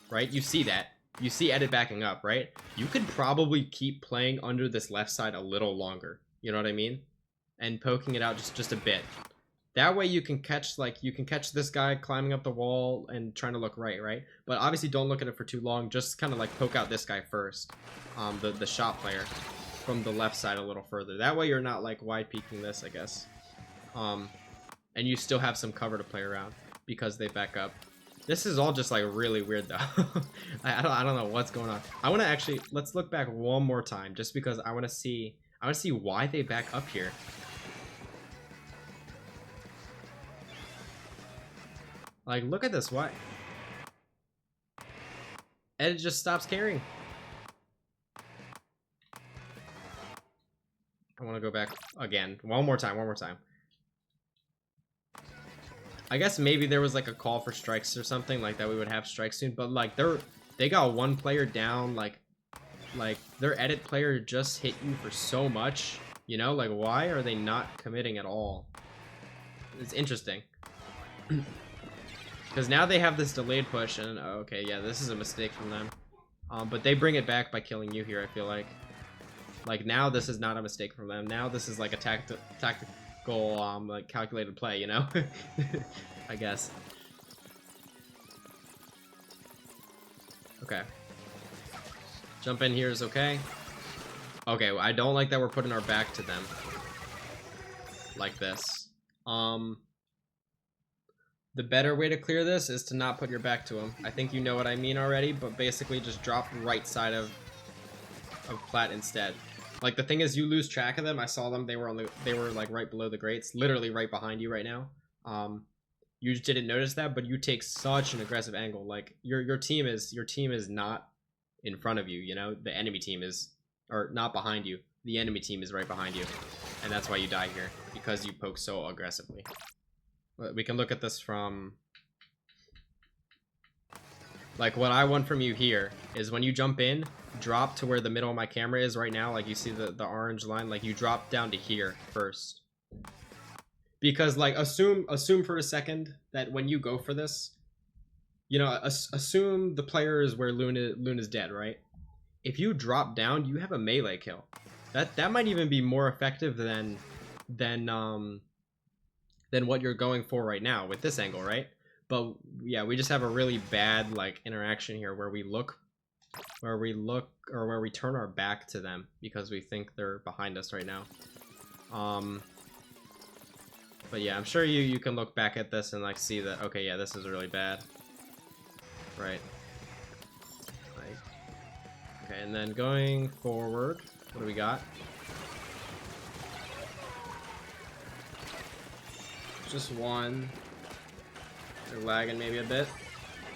right? You see that. You see edit backing up, right? You could probably keep playing under this left side a little longer. You know what I mean? And poking it out just a bit. That way you can catch, like, this guy climbing up the wall and trying to look right? But obviously don't look at it for too long. Just kind of, like, poke out this guy first. The shot player from the left side a little further. That way you're not, like, wide peeking this, I guess. And you still have some cover to play around because they back up. This is all just, like, really weird, though. I don't know what's going on. I want to actually, let's look back one more time just because I want to see why they back up here. Like, look at this. Why? Ed just stops caring. I want to go back again. One more time. I guess maybe there was like a call for strikes or something like that. We would have strikes soon, but like they got one player down. Like their edit player just hit you for so much. You know, like why are they not committing at all? It's interesting. Because now they have this delayed push, and okay, yeah, this is a mistake from them. But they bring it back by killing you here, I feel like. Like, now this is not a mistake from them. Now this is like a tactical, like, calculated play, you know? I guess. Okay. Jump in here is okay. Okay, I don't like that we're putting our back to them. Like this. The better way to clear this is to not put your back to them. I think you know what I mean already, but basically just drop right side of plat instead. Like the thing is, you lose track of them. I saw them; they were like right below the grates, literally right behind you right now. You just didn't notice that, but you take such an aggressive angle. Like your team is not in front of you. You know, the enemy team is, or not behind you. The enemy team is right behind you, and that's why you die here, because you poke so aggressively. We can look at this from, like, what I want from you here is when you jump in, drop to where the middle of my camera is right now. Like, you see the orange line, like you drop down to here first, because like assume for a second that when you go for this, you know, assume the player is where Luna's dead, right? If you drop down, you have a melee kill. That might even be more effective than what you're going for right now with this angle, right? But yeah, we just have a really bad like interaction here where we turn our back to them because we think they're behind us right now. But yeah, I'm sure you can look back at this and like see that, okay, yeah, this is really bad. Right. Like, okay, and then going forward, what do we got? Just one. They're lagging maybe a bit.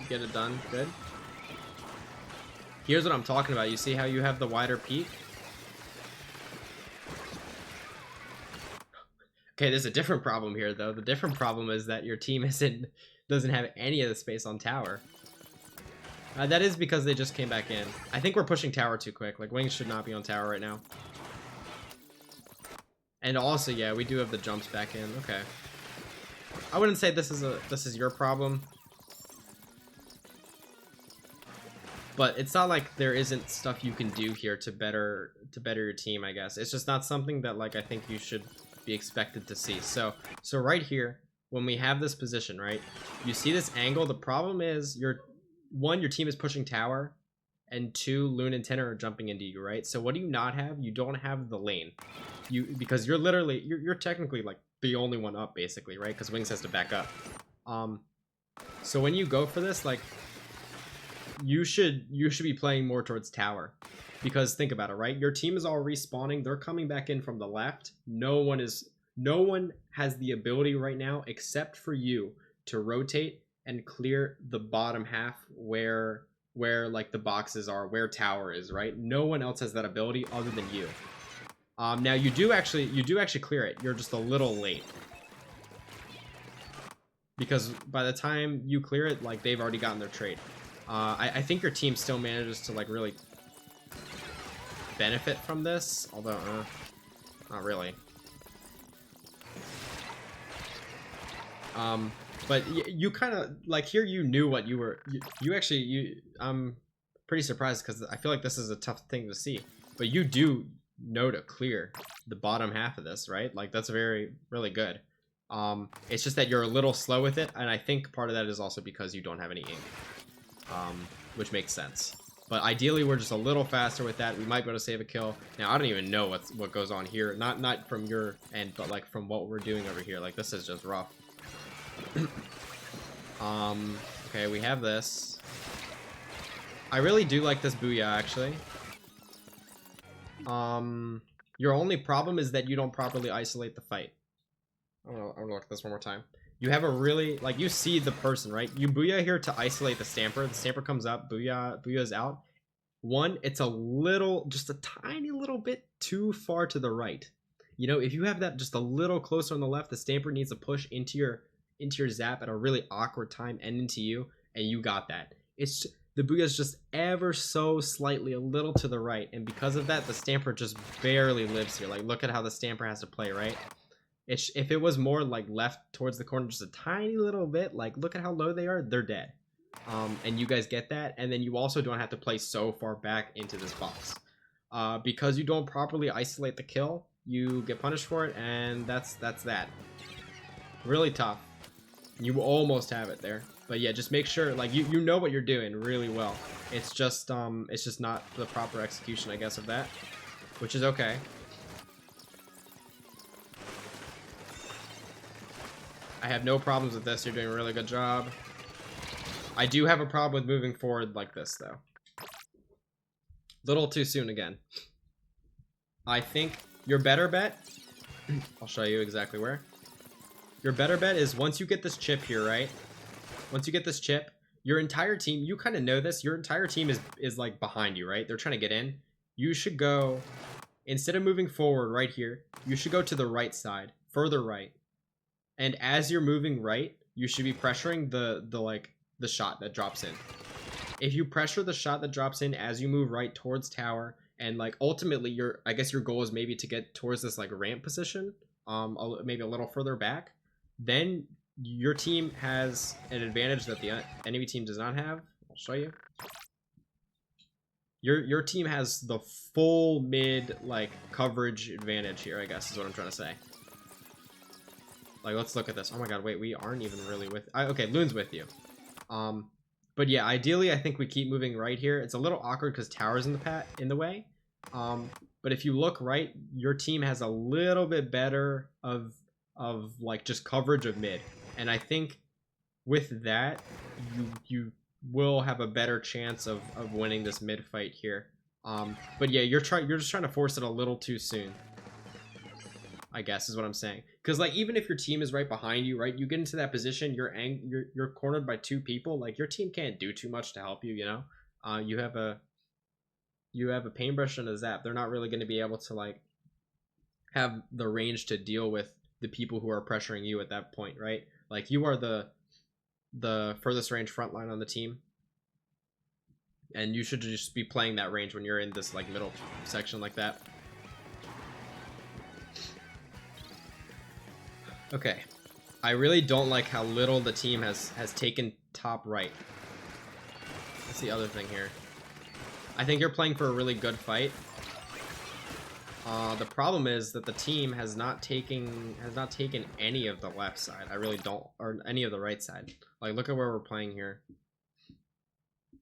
Get it done. Good. Here's what I'm talking about. You see how you have the wider peak? Okay, there's a different problem here, though. The different problem is that your team doesn't have any of the space on tower. That is because they just came back in. I think we're pushing tower too quick. Like, wings should not be on tower right now. And also, yeah, we do have the jumps back in. Okay. I wouldn't say this is your problem, but it's not like there isn't stuff you can do here to better your team. I guess it's just not something that like I think you should be expected to see. So right here, when we have this position, right, you see this angle. The problem is your team is pushing tower, and two, Loon and Tenor are jumping into you, right? So what do you not have? You don't have the lane, because you're technically like the only one up basically, right? Because Wings has to back up. So when you go for this, like you should be playing more towards tower, because think about it, right? Your team is all respawning. They're coming back in from the left. No one has the ability right now except for you to rotate and clear the bottom half where like the boxes are, where tower is, right? No one else has that ability other than you. Now you do actually clear it. You're just a little late, because by the time you clear it, like they've already gotten their trade. I think your team still manages to like really benefit from this, although not really. But you kind of like here, you knew what you were. I'm pretty surprised because I feel like this is a tough thing to see, but you do know to clear the bottom half of this, right? Like that's really good. It's just that you're a little slow with it, and I think part of that is also because you don't have any ink, which makes sense. But ideally, we're just a little faster with that. We might be able to save a kill. Now, I don't even know what goes on here. Not from your end, but like from what we're doing over here. Like this is just rough. Okay, we have this. I really do like this booyah, actually. Your only problem is that you don't properly isolate the fight. I'm gonna look at this one more time. You have a really, like, you see the person, right? You booyah here to isolate the stamper. The stamper comes up, booyah's out. One, it's just a tiny little bit too far to the right. You know, if you have that just a little closer on the left, the stamper needs to push into into your zap at a really awkward time and into you, and you got that. It's the Booyah's just ever so slightly a little to the right, and because of that, the Stamper just barely lives here. Like, look at how the Stamper has to play, right? If it was more like left towards the corner just a tiny little bit, like look at how low they are, they're dead. And you guys get that, and then you also don't have to play so far back into this box. Because you don't properly isolate the kill, you get punished for it, and that's that. Really tough. You almost have it there. But yeah, just make sure, like, you know what you're doing really well. It's just not the proper execution, I guess, of that, which is okay. I have no problems with this. You're doing a really good job. I do have a problem with moving forward like this, though. Little too soon again. I think your better bet, I'll show you exactly where. Your better bet is once you get this chip here, right? Once you get this chip, your entire team, you kind of know this, your entire team is like behind you, right? They're trying to get in. You should go, instead of moving forward right here, you should go to the right side, further right. And as you're moving right, you should be pressuring the shot that drops in. If you pressure the shot that drops in as you move right towards tower, and like ultimately I guess your goal is maybe to get towards this like ramp position, maybe a little further back, then your team has an advantage that the enemy team does not have. I'll show you. Your team has the full mid like coverage advantage here, I guess is what I'm trying to say. Like, let's look at this. Oh my god, wait, we aren't even really with... okay, Loon's with you. But yeah, ideally, I think we keep moving right here. It's a little awkward because Tower's in the way. But if you look right, your team has a little bit better of like just coverage of mid. And I think with that, you will have a better chance of winning this mid fight here. But yeah, you're just trying to force it a little too soon, I guess is what I'm saying. Because like even if your team is right behind you, right, you get into that position, you're cornered by two people, like your team can't do too much to help you, you know. You have a paintbrush and a zap. They're not really going to be able to like have the range to deal with the people who are pressuring you at that point, right? Like you are the furthest range front line on the team, and you should just be playing that range when you're in this like middle section like that. Okay, I really don't like how little the team has taken top right. That's the other thing here. I think you're playing for a really good fight. The problem is that the team has not taken any of the left side. I really don't, or any of the right side. Like, look at where we're playing here.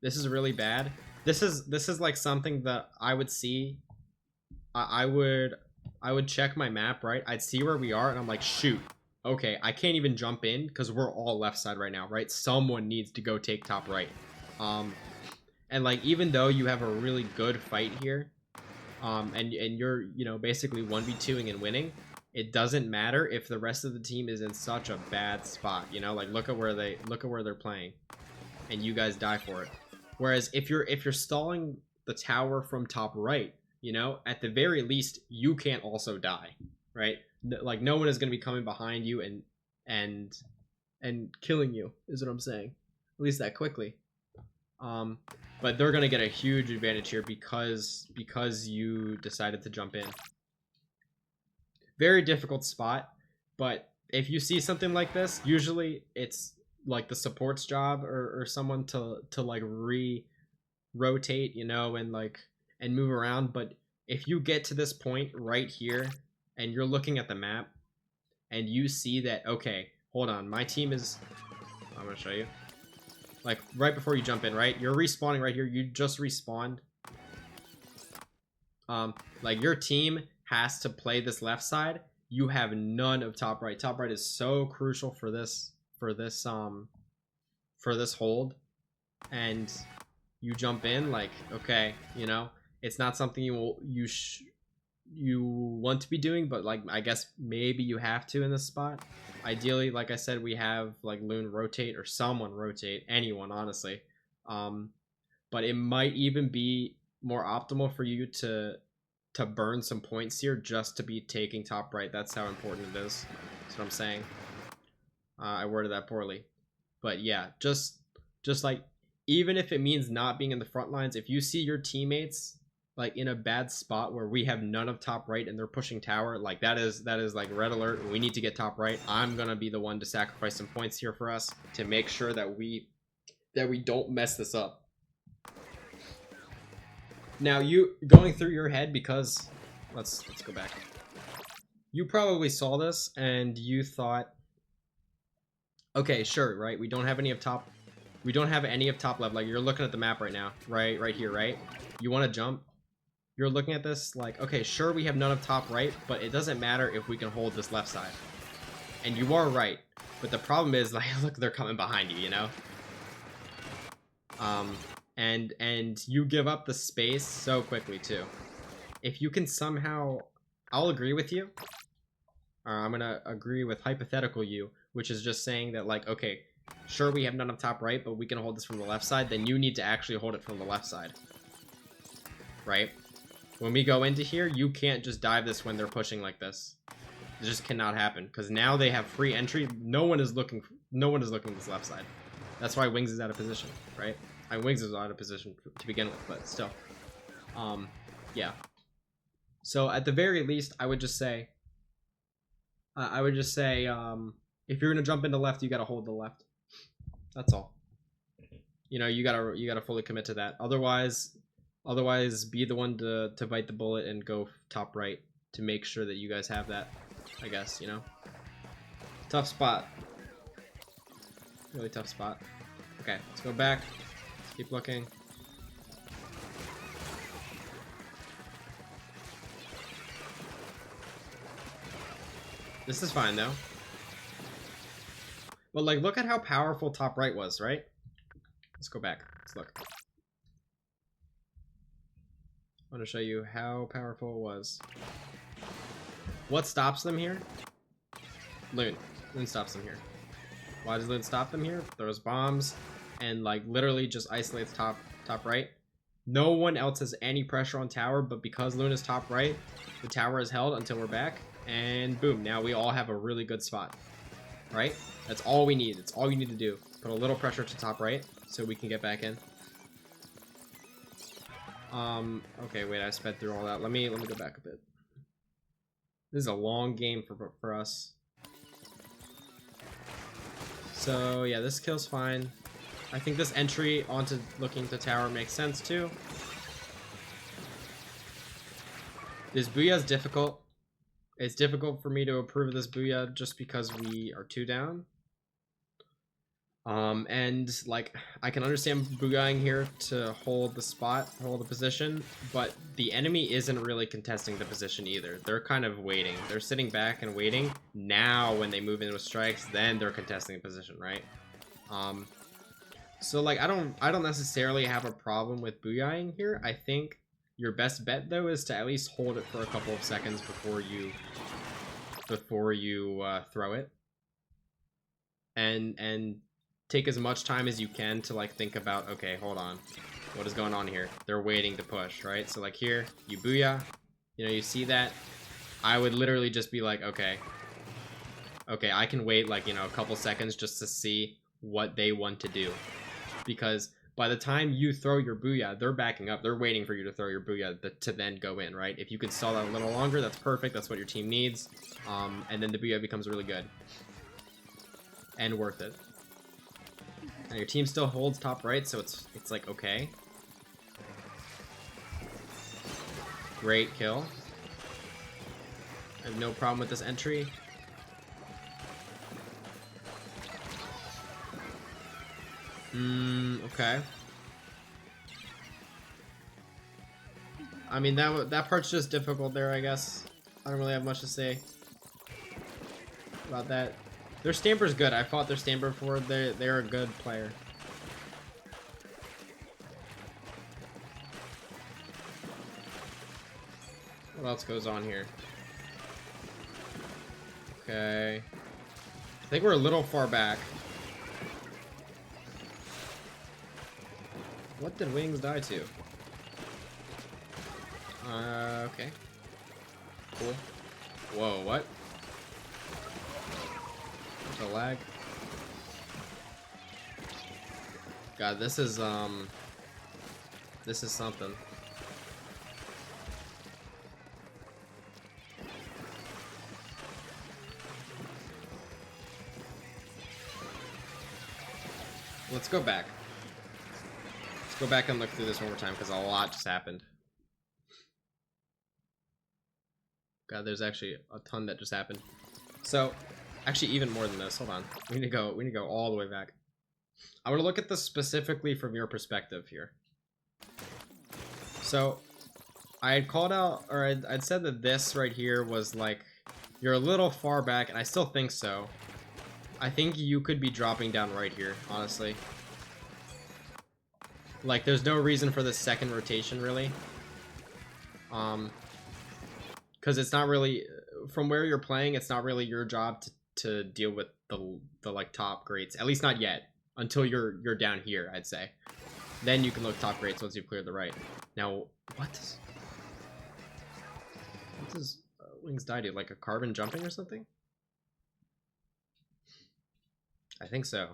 This is really bad. This is like something that I would see. I would check my map, right? I'd see where we are, and I'm like, shoot. Okay, I can't even jump in because we're all left side right now, right? Someone needs to go take top right. And like, even though you have a really good fight here, and you're, you know, basically 1v2ing and winning, it doesn't matter if the rest of the team is in such a bad spot, you know? Like, look at where they're playing, and you guys die for it. Whereas if you're stalling the tower from top right, you know, at the very least you can't also die, right? Like, no one is going to be coming behind you and killing you, is what I'm saying, at least that quickly. But they're going to get a huge advantage here because you decided to jump in. Very difficult spot, but if you see something like this, usually it's like the support's job or someone to like rotate, you know, and move around. But if you get to this point right here and you're looking at the map and you see that, okay, hold on, my team is, I'm going to show you. Like, right before you jump in, right? You're respawning right here. You just respawned. Like, your team has to play this left side. You have none of top right. Top right is so crucial for this hold. And you jump in, like, okay, you know, it's not something you want to be doing, but like, I guess maybe you have to in this spot. Ideally, like I said, we have like Loon rotate or someone rotate, anyone, honestly. But it might even be more optimal for you to burn some points here just to be taking top right. That's how important it is. That's what I'm saying. I worded that poorly. But yeah, just like, even if it means not being in the front lines, if you see your teammates like in a bad spot where we have none of top right and they're pushing tower, like that is like red alert. We need to get top right. I'm gonna be the one to sacrifice some points here for us to make sure that we don't mess this up. Now, you going through your head, because let's go back. You probably saw this and you thought, okay, sure, right? We don't have any of top left. Like, you're looking at the map right now, right here, right? You want to jump? You're looking at this like, okay, sure, we have none of top right, but it doesn't matter if we can hold this left side. And you are right, but the problem is, like, look, they're coming behind you, you know? And you give up the space so quickly too. If you can somehow, I'll agree with you. Or I'm gonna agree with hypothetical you, which is just saying that, like, okay, sure, we have none of top right, but we can hold this from the left side. Then you need to actually hold it from the left side, right? When we go into here, you can't just dive this when they're pushing like this. It just cannot happen, because now they have free entry. No one is looking this left side. That's why Wings is out of position, right? Wings is out of position to begin with, but still. Yeah. So at the very least, I would just say, if you're gonna jump into left, you gotta hold the left. That's all. You know, you gotta fully commit to that. Otherwise, be the one to bite the bullet and go top right to make sure that you guys have that. I guess, you know. Tough spot. Really tough spot. Okay, let's go back. Let's keep looking. This is fine though. But like, look at how powerful top right was, right? Let's go back. Let's look. I want to show you how powerful it was. What stops them here? Loon. Loon stops them here. Why does Loon stop them here? Throws bombs and like literally just isolates top right. No one else has any pressure on tower, but because Loon is top right, the tower is held until we're back. And boom, now we all have a really good spot, right? That's all we need. It's all you need to do. Put a little pressure to top right so we can get back in. Okay, wait, I sped through all that. Let me go back a bit. This is a long game for us. So yeah, this kill's fine. I think this entry onto looking to tower makes sense too. This booyah is difficult. It's difficult for me to approve of this booyah just because we are 2 down. And like, I can understand booyahing here to hold the spot, hold the position, but the enemy isn't really contesting the position either. They're kind of waiting. They're sitting back and waiting. Now when they move in with strikes, then they're contesting the position, right? So like, I don't necessarily have a problem with booyahing here. I think your best bet though is to at least hold it for a couple of seconds before you throw it, and take as much time as you can to like think about, okay, hold on, what is going on here? They're waiting to push, right? So like here, you booyah, you know, you see that. I would literally just be like, okay, I can wait like, you know, a couple seconds just to see what they want to do, because by the time you throw your booyah, they're backing up. They're waiting for you to throw your booyah to then go in, right? If you could stall that a little longer, that's perfect. That's what your team needs. And then the booyah becomes really good and worth it. And your team still holds top right, so it's like, okay. Great kill. I have no problem with this entry. Okay. I mean, that part's just difficult there, I guess. I don't really have much to say about that. Their Stamper's good. I fought their Stamper before. They're a good player. What else goes on here? Okay. I think we're a little far back. What did Wings die to? Okay. Cool. Whoa, what? The lag. God, this is something. Let's go back. Let's go back and look through this one more time because a lot just happened. God, there's actually a ton that just happened. So, actually, even more than this. Hold on. We need to go all the way back. I want to look at this specifically from your perspective here. So, I had called out, or I'd said that this right here was like, you're a little far back, and I still think so. I think you could be dropping down right here, honestly. Like, there's no reason for the second rotation, really. Because it's not really, from where you're playing, it's not really your job to deal with the like top grades. At least not yet, until you're down here, I'd say. Then you can look top grades once you've cleared the right. Now, what does Wings die do? Like a carbon jumping or something? I think so.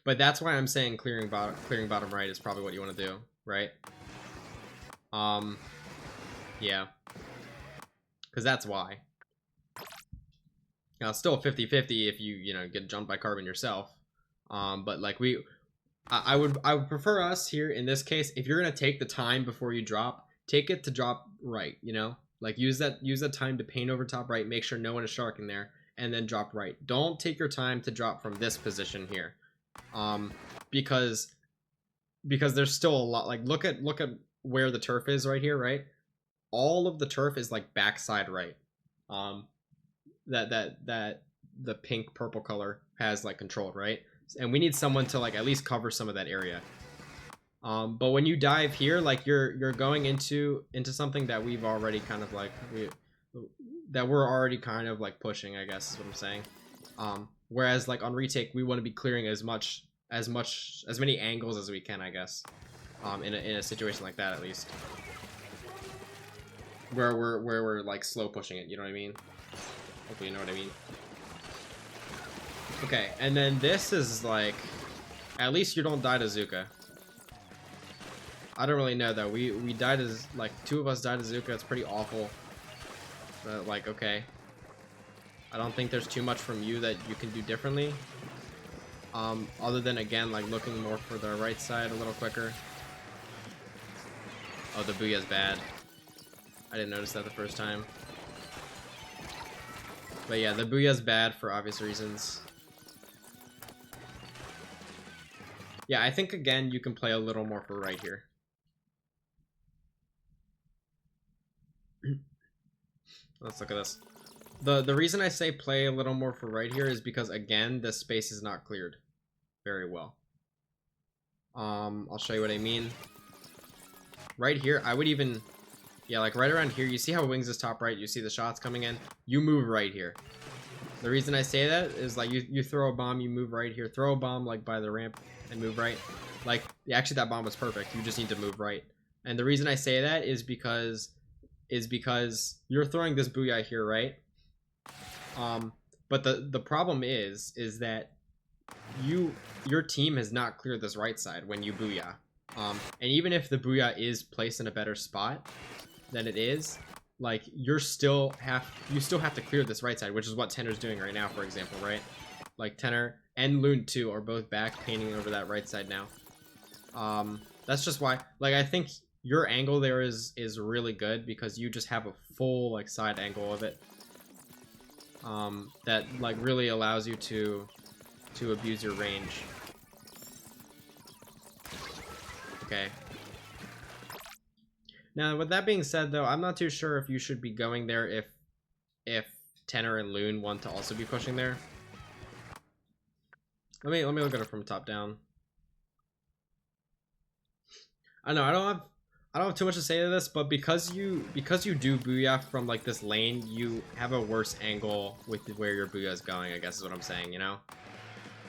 But that's why I'm saying clearing bottom right is probably what you want to do, right? Yeah. Because that's why. Now, it's still 50-50 if you know, get jumped by carbon yourself. But like I would prefer us here in this case, if you're gonna take the time before you drop, take it to drop right, you know? Like use that time to paint over top right, make sure no one is sharking there, and then drop right. Don't take your time to drop from this position here. Because there's still a lot, like look at where the turf is right here, right? All of the turf is like backside right. That the pink purple color has like controlled, right? And we need someone to like at least cover some of that area. But when you dive here, like you're going into something that we've already kind of like we're already kind of like pushing, I guess is what I'm saying. Whereas like on retake, we want to be clearing as many angles as we can, I guess. In a situation like that, at least, where we're like slow pushing it. You know what I mean? Hopefully you know what I mean. Okay, and then this is like, at least you don't die to Zuka. I don't really know though. We died as like 2 of us died to Zuka. It's pretty awful. But like, okay. I don't think there's too much from you that you can do differently. Other than again like looking more for the right side a little quicker. Oh, the Booyah's bad. I didn't notice that the first time. But yeah, the Booyah's bad for obvious reasons. Yeah, I think again you can play a little more for right here. Let's look at this. The reason I say play a little more for right here is because again this space is not cleared very well. I'll show you what I mean. Right here, I would even, yeah, like right around here, you see how Wings is top right, you see the shots coming in, you move right here. The reason I say that is like you throw a bomb, you move right here, throw a bomb like by the ramp and move right. Like, actually that bomb was perfect, you just need to move right. And the reason I say that is because you're throwing this Booyah here, right? But the problem is that your team has not cleared this right side when you Booyah. And even if the Booyah is placed in a better spot than it is, like you still have to clear this right side, which is what Tenor's doing right now, for example, right? Like Tenor and Loon too are both back painting over that right side now. That's just why, like, I think your angle there is really good because you just have a full like side angle of it. That like really allows you to abuse your range. Okay. Now, with that being said, though, I'm not too sure if you should be going there if Tenor and Loon want to also be pushing there. Let me look at it from top down. I know I don't have too much to say to this, but because you do Booyah from like this lane, you have a worse angle with where your Booyah is going, I guess is what I'm saying, you know?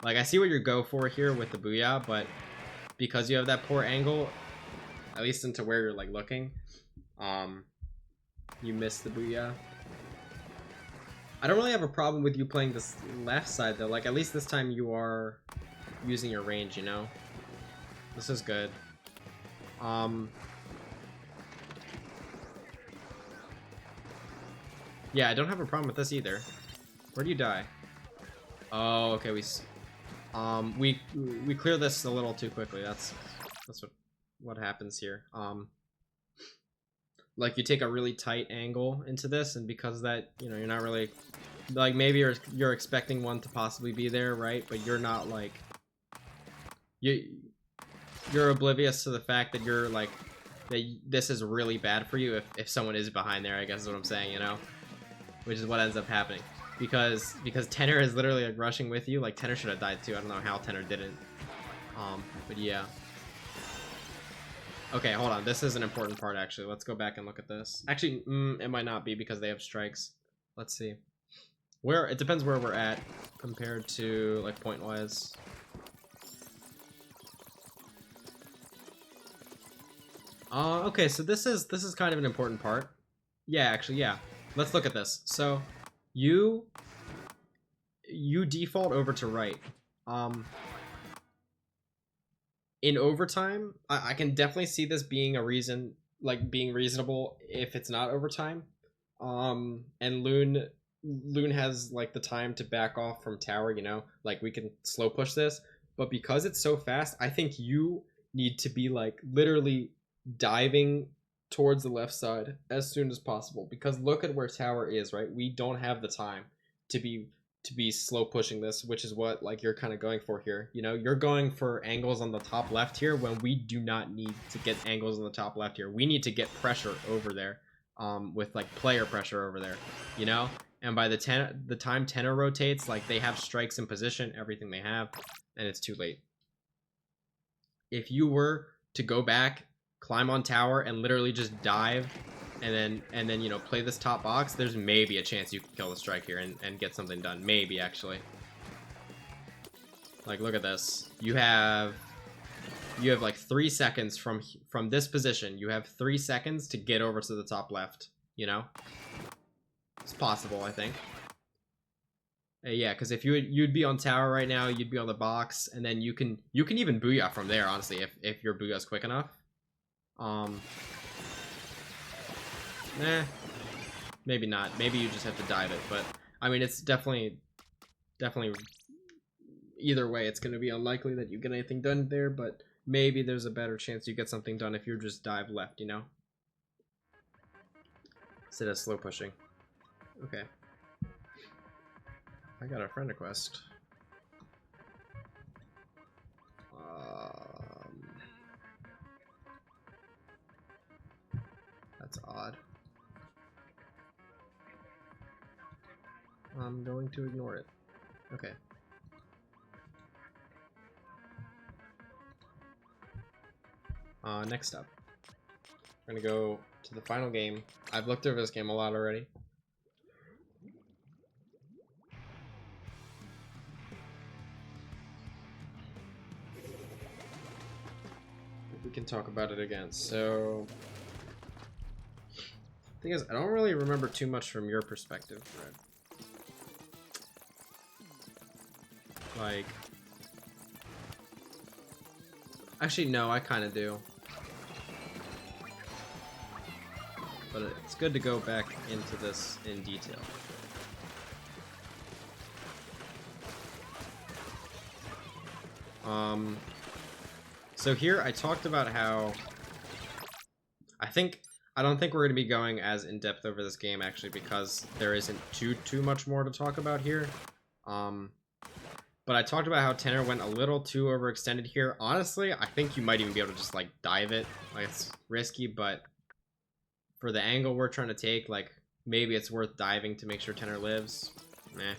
Like, I see what you go for here with the Booyah, but because you have that poor angle, at least into where you're like looking, you miss the Booyah. I don't really have a problem with you playing this left side though. Like, at least this time you are using your range, you know? This is good. Yeah, I don't have a problem with this either. Where do you die? Oh, okay. We clear this a little too quickly. That's what happens here. Like you take a really tight angle into this, and because of that, you know, you're not really like, maybe you're expecting one to possibly be there, right? But you're not like you're oblivious to the fact that you're like that this is really bad for you if someone is behind there, I guess is what I'm saying, you know? Which is what ends up happening. Because Tenor is literally like rushing with you. Like Tenor should have died too. I don't know how Tenor didn't. But yeah. Okay, hold on. This is an important part actually. Let's go back and look at this. Actually, it might not be because they have strikes. Let's see. It depends where we're at compared to like point wise. Okay, so this is kind of an important part. Yeah, actually, yeah. Let's look at this. So, you default over to right. In overtime, I can definitely see this being a reason, like being reasonable if it's not overtime. And Loon has like the time to back off from tower, you know, like we can slow push this. But because it's so fast, I think you need to be like literally diving towards the left side as soon as possible, because look at where tower is, right? We don't have the time to be slow pushing this, which is what like you're kind of going for here. You know, you're going for angles on the top left here when we do not need to get angles on the top left here. We need to get pressure over there, with like player pressure over there, you know. And by the time Tenor rotates, like they have strikes in position, everything they have, and it's too late. If you were to go back, climb on tower, and literally just dive, and then you know, play this top box, there's maybe a chance you can kill the strike here and get something done. Maybe actually. Like look at this. You have like 3 seconds from this position. You have 3 seconds to get over to the top left. You know, it's possible, I think. Yeah, because if you'd be on tower right now, you'd be on the box, and then you can even booyah from there. Honestly, if your booyah's quick enough. Nah, maybe not. Maybe you just have to dive it. But I mean, it's definitely either way, it's going to be unlikely that you get anything done there. But maybe there's a better chance you get something done if you just dive left, you know, instead of slow pushing. Okay. I got a friend request. That's odd. I'm going to ignore it. Okay. Next up, we're gonna go to the final game. I've looked over this game a lot already. We can talk about it again. So, thing is, I don't really remember too much from your perspective, Fred. Like, actually, no, I kind of do. But it's good to go back into this in detail. So here I talked about how I don't think we're going to be going as in depth over this game actually, because there isn't too much more to talk about here. But I talked about how Tenor went a little too overextended here. Honestly, I think you might even be able to just like dive it. Like it's risky, but for the angle we're trying to take, like maybe it's worth diving to make sure Tenor lives. Meh.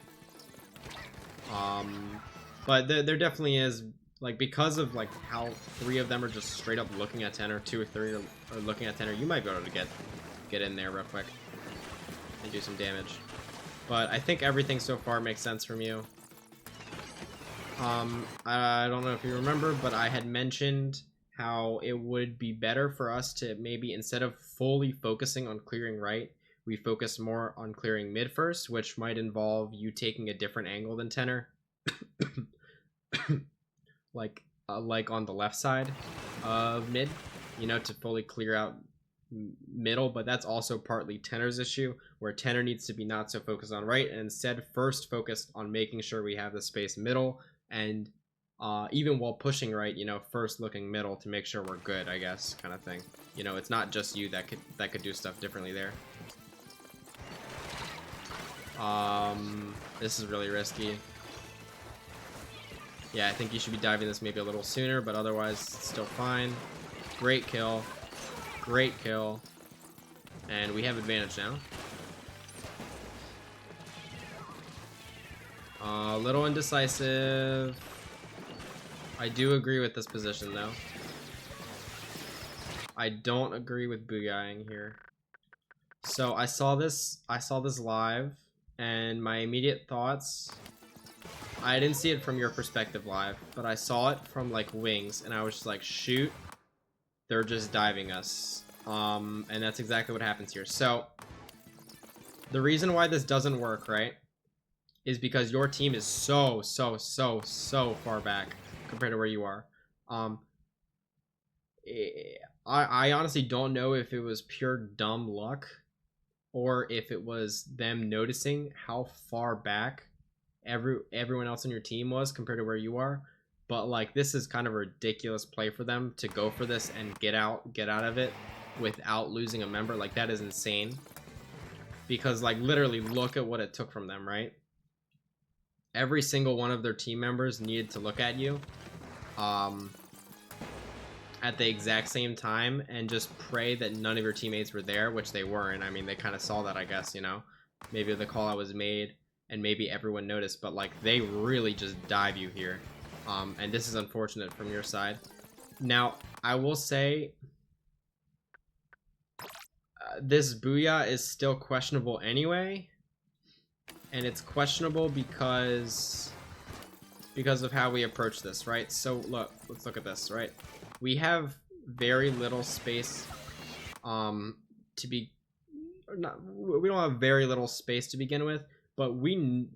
But there definitely is, like, because of like how 3 of them are just straight up looking at Tenor, 2 or 3 are looking at Tenor, you might be able to get in there real quick and do some damage. But I think everything so far makes sense from you. I don't know if you remember, but I had mentioned how it would be better for us to maybe, instead of fully focusing on clearing right, we focus more on clearing mid first, which might involve you taking a different angle than Tenor. Like like on the left side of mid, you know, to fully clear out middle, but that's also partly Tenor's issue, where Tenor needs to be not so focused on right and instead first focused on making sure we have the space middle, and even while pushing right, you know, first looking middle to make sure we're good, I guess, kind of thing. You know, it's not just you that could do stuff differently there. This is really risky. Yeah, I think you should be diving this maybe a little sooner, but otherwise it's still fine. Great kill. Great kill. And we have advantage now. A little indecisive. I do agree with this position though. I don't agree with booyahing here. So I saw this live, and my immediate thoughts, I didn't see it from your perspective live, but I saw it from like wings, and I was just like, shoot, they're just diving us. And that's exactly what happens here. So the reason why this doesn't work, right, is because your team is so far back compared to where you are. I honestly don't know if it was pure dumb luck or if it was them noticing how far back everyone else on your team was compared to where you are. But like, this is kind of a ridiculous play for them to go for this and get out of it without losing a member. Like, that is insane, because like literally look at what it took from them, right? Every single one of their team members needed to look at you at the exact same time and just pray that none of your teammates were there, which they weren't. I mean, they kind of saw that, I guess, you know, maybe the call out was made and maybe everyone noticed, but like, they really just dive you here. And this is unfortunate from your side. Now, I will say this booyah is still questionable anyway, and it's questionable because of how we approach this, right? So look, let's look at this, right? We have very little space to be, or not, we don't have very little space to begin with, but we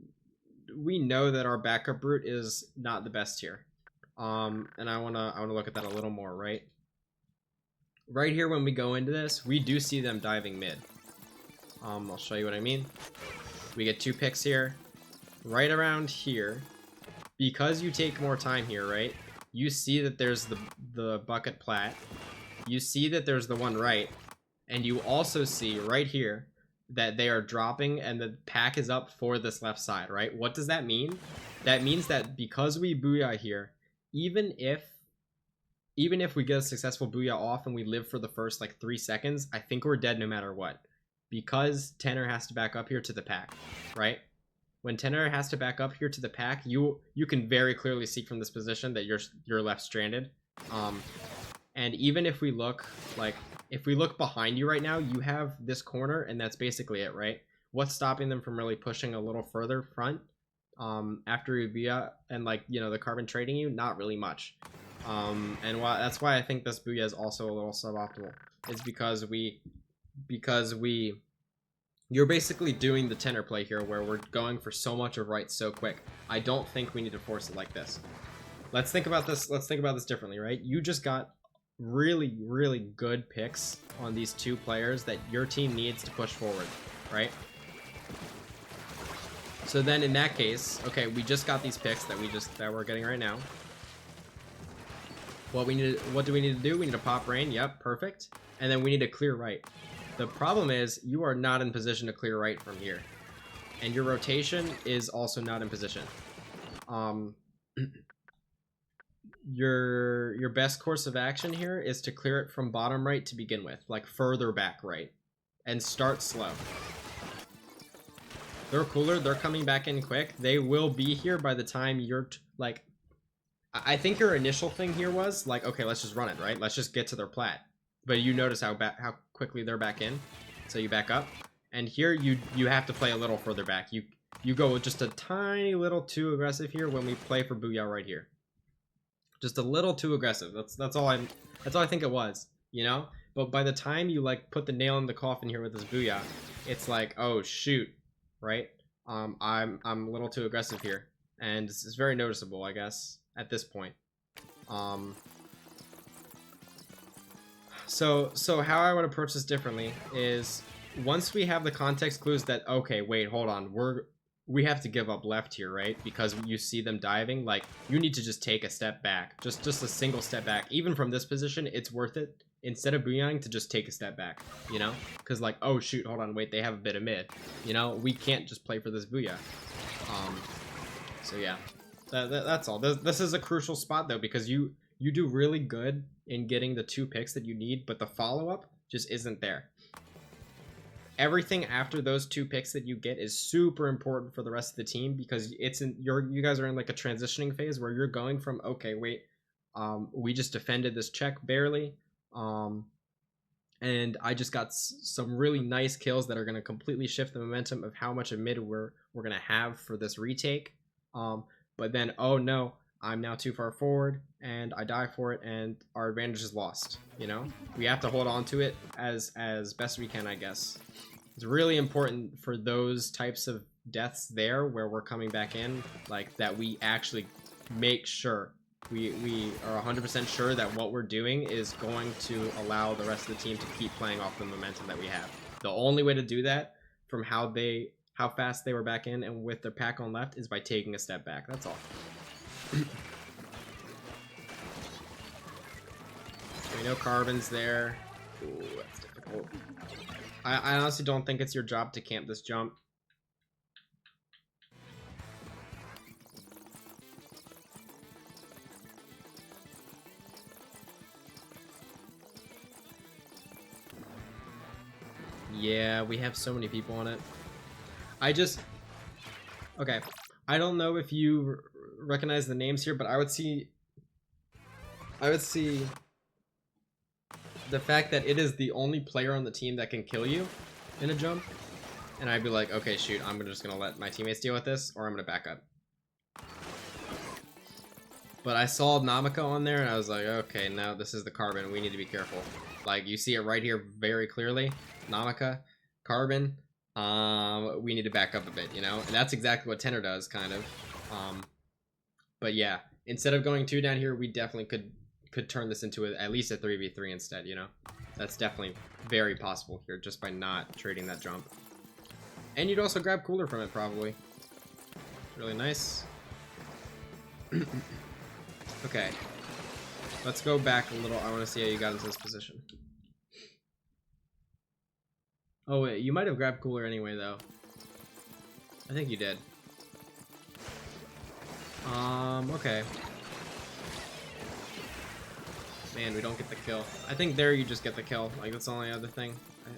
know that our backup route is not the best here. And I wanna look at that a little more, right? Right here, when we go into this, we do see them diving mid. I'll show you what I mean. We get 2 picks here, right around here. Because you take more time here, right? You see that there's the bucket plat. You see that there's the one right. And you also see right here that they are dropping and the pack is up for this left side, right? What does that mean? That means that because we booyah here, even if we get a successful booyah off and we live for the first like 3 seconds, I think we're dead no matter what. Because Tenor has to back up here to the pack, right? When Tenor has to back up here to the pack, you can very clearly see from this position that you're left stranded. And even if we look, like, if we look behind you right now, you have this corner, and that's basically it, right? What's stopping them from really pushing a little further front after booyah and, like, you know, the carbon trading you? Not really much. And that's why I think this booyah is also a little suboptimal. Is because you're basically doing the Tenor play here, where we're going for so much of right so quick. I don't think we need to force it like this. Let's think about this differently, right? You just got really good picks on these 2 players that your team needs to push forward, right? So then in that case, okay, we just got these picks that we're getting right now. What do we need to do? We need to pop rain. Yep, perfect. And then we need to clear right. The problem is you are not in position to clear right from here, and your rotation is also not in position. Your best course of action here is to clear it from bottom right to begin with, like further back right, and start slow. They're cooler. They're coming back in quick. They will be here by the time you're like. I think your initial thing here was like, okay, let's just run it, right? Let's just get to their plat. But you notice how quickly they're back in, so you back up. And here you have to play a little further back. You go just a tiny little too aggressive here when we play for booyah right here. Just a little too aggressive. That's all I think it was, you know. But by the time you like put the nail in the coffin here with this booyah, it's like, oh shoot, right? I'm a little too aggressive here, and it's very noticeable, I guess, at this point. So how I would approach this differently is once we have the context clues that, okay, wait, hold on, we have to give up left here, right? Because you see them diving, like, you need to just take a step back. Just a single step back. Even from this position, it's worth it. Instead of booyahing, to just take a step back, you know? Because, like, oh, shoot, hold on, wait, they have a bit of mid. You know? We can't just play for this booyah. So, yeah. That's all. This is a crucial spot, though, because you do really good in getting the 2 picks that you need, but the follow-up just isn't there. Everything after those 2 picks that you get is super important for the rest of the team, because you guys are in like a transitioning phase where you're going from, okay, wait, we just defended this check barely, and I just got some really nice kills that are going to completely shift the momentum of how much of mid we're going to have for this retake. But then, oh no, I'm now too far forward and I die for it and our advantage is lost. You know, we have to hold on to it as best we can, I guess. It's really important for those types of deaths there where we're coming back in, like, that we actually make sure we are 100% sure that what we're doing is going to allow the rest of the team to keep playing off the momentum that we have. The only way to do that, from how fast they were back in and with their pack on left, is by taking a step back. That's all. We know Carbon's there. Ooh, that's difficult. I honestly don't think it's your job to camp this jump. Yeah, we have so many people on it. Okay. I don't know if you recognize the names here, but I would see the fact that it is the only player on the team that can kill you in a jump, and I'd be like, okay, shoot, I'm just gonna let my teammates deal with this, or I'm gonna back up. But I saw Namaka on there, and I was like, okay, now this is the Carbon. We need to be careful. Like, you see it right here very clearly. Namaka, Carbon. We need to back up a bit, you know? And that's exactly what Tenor does, kind of. But yeah, instead of going 2 down here, we definitely could turn this into at least a 3v3 instead, you know? That's definitely very possible here, just by not trading that jump. And you'd also grab cooler from it, probably. Really nice. Okay. Let's go back a little. I want to see how you got into this position. Oh, wait. You might have grabbed cooler anyway, though. I think you did. Okay. Man, we don't get the kill. I think there you just get the kill. Like, that's the only other thing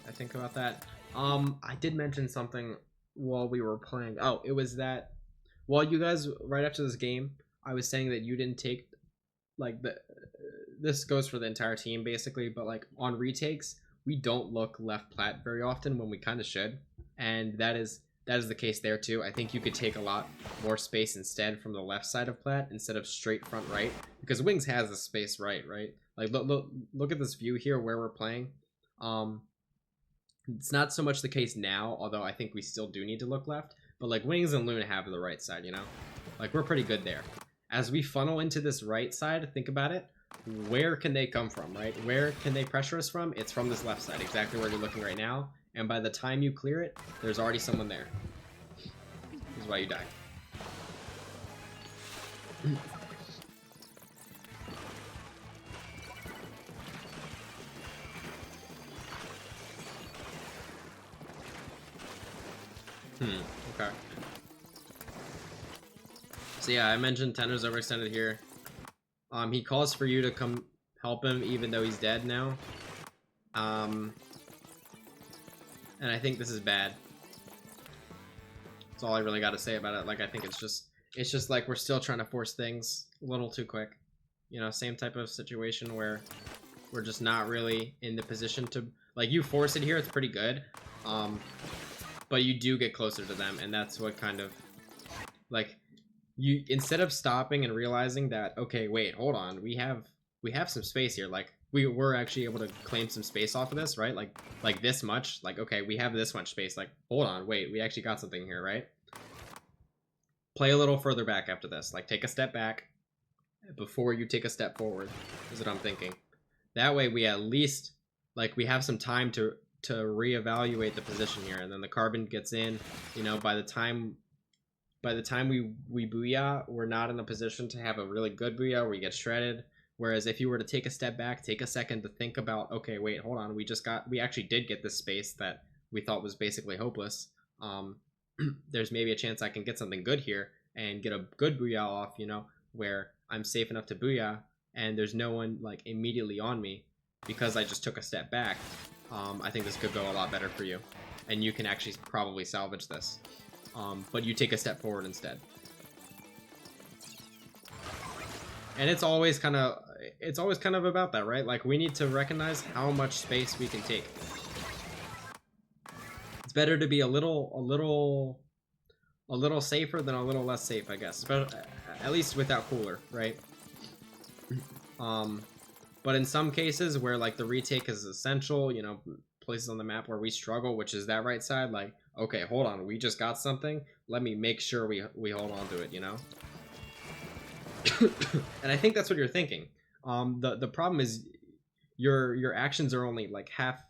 I think about that. I did mention something while we were playing. Oh, it was that while you guys, right after this game, I was saying that you didn't take, like, this goes for the entire team, basically, but, like, on retakes, we don't look left plat very often when we kind of should, and that is the case there too. I think you could take a lot more space instead from the left side of plat instead of straight front right, because Wings has the space right? Like, look at this view here where we're playing. It's not so much the case now, although I think we still do need to look left, but, like, Wings and Luna have the right side, you know? Like, we're pretty good there. As we funnel into this right side, think about it. Where can they come from, right? Where can they pressure us from? It's from this left side, exactly where you're looking right now. And by the time you clear it, there's already someone there. This is why you die. Okay. So yeah, I mentioned Tenor's overextended here. He calls for you to come help him even though he's dead now. And I think this is bad. That's all I really got to say about it. Like, I think it's just like we're still trying to force things a little too quick. You know, same type of situation where we're just not really in the position to, like, you force it here, it's pretty good. But you do get closer to them, and that's what kind of, like, you, instead of stopping and realizing that, okay, wait, hold on, we have some space here, like, we're actually able to claim some space off of this, right? Like this much, like, okay, we have this much space, like, hold on, wait, we actually got something here, right? Play a little further back after this, like, take a step back, before you take a step forward, is what I'm thinking. That way we at least, like, we have some time to reevaluate the position here, and then the carbon gets in, you know, by the time we booyah, we're not in a position to have a really good booyah where we get shredded. Whereas if you were to take a step back, take a second to think about, okay, wait, hold on, we actually did get this space that we thought was basically hopeless. There's maybe a chance I can get something good here and get a good booyah off, you know, where I'm safe enough to booyah and there's no one like immediately on me because I just took a step back. I think this could go a lot better for you, and you can actually probably salvage this. But you take a step forward instead. And it's always kind of about that, right? Like, we need to recognize how much space we can take. It's better to be a little safer than a little less safe, I guess. At least without cooler, right? But in some cases where like the retake is essential, you know, places on the map where we struggle, which is that right side, like, okay, hold on, we just got something. Let me make sure we hold on to it, you know? And I think that's what you're thinking. The problem is your actions are only like half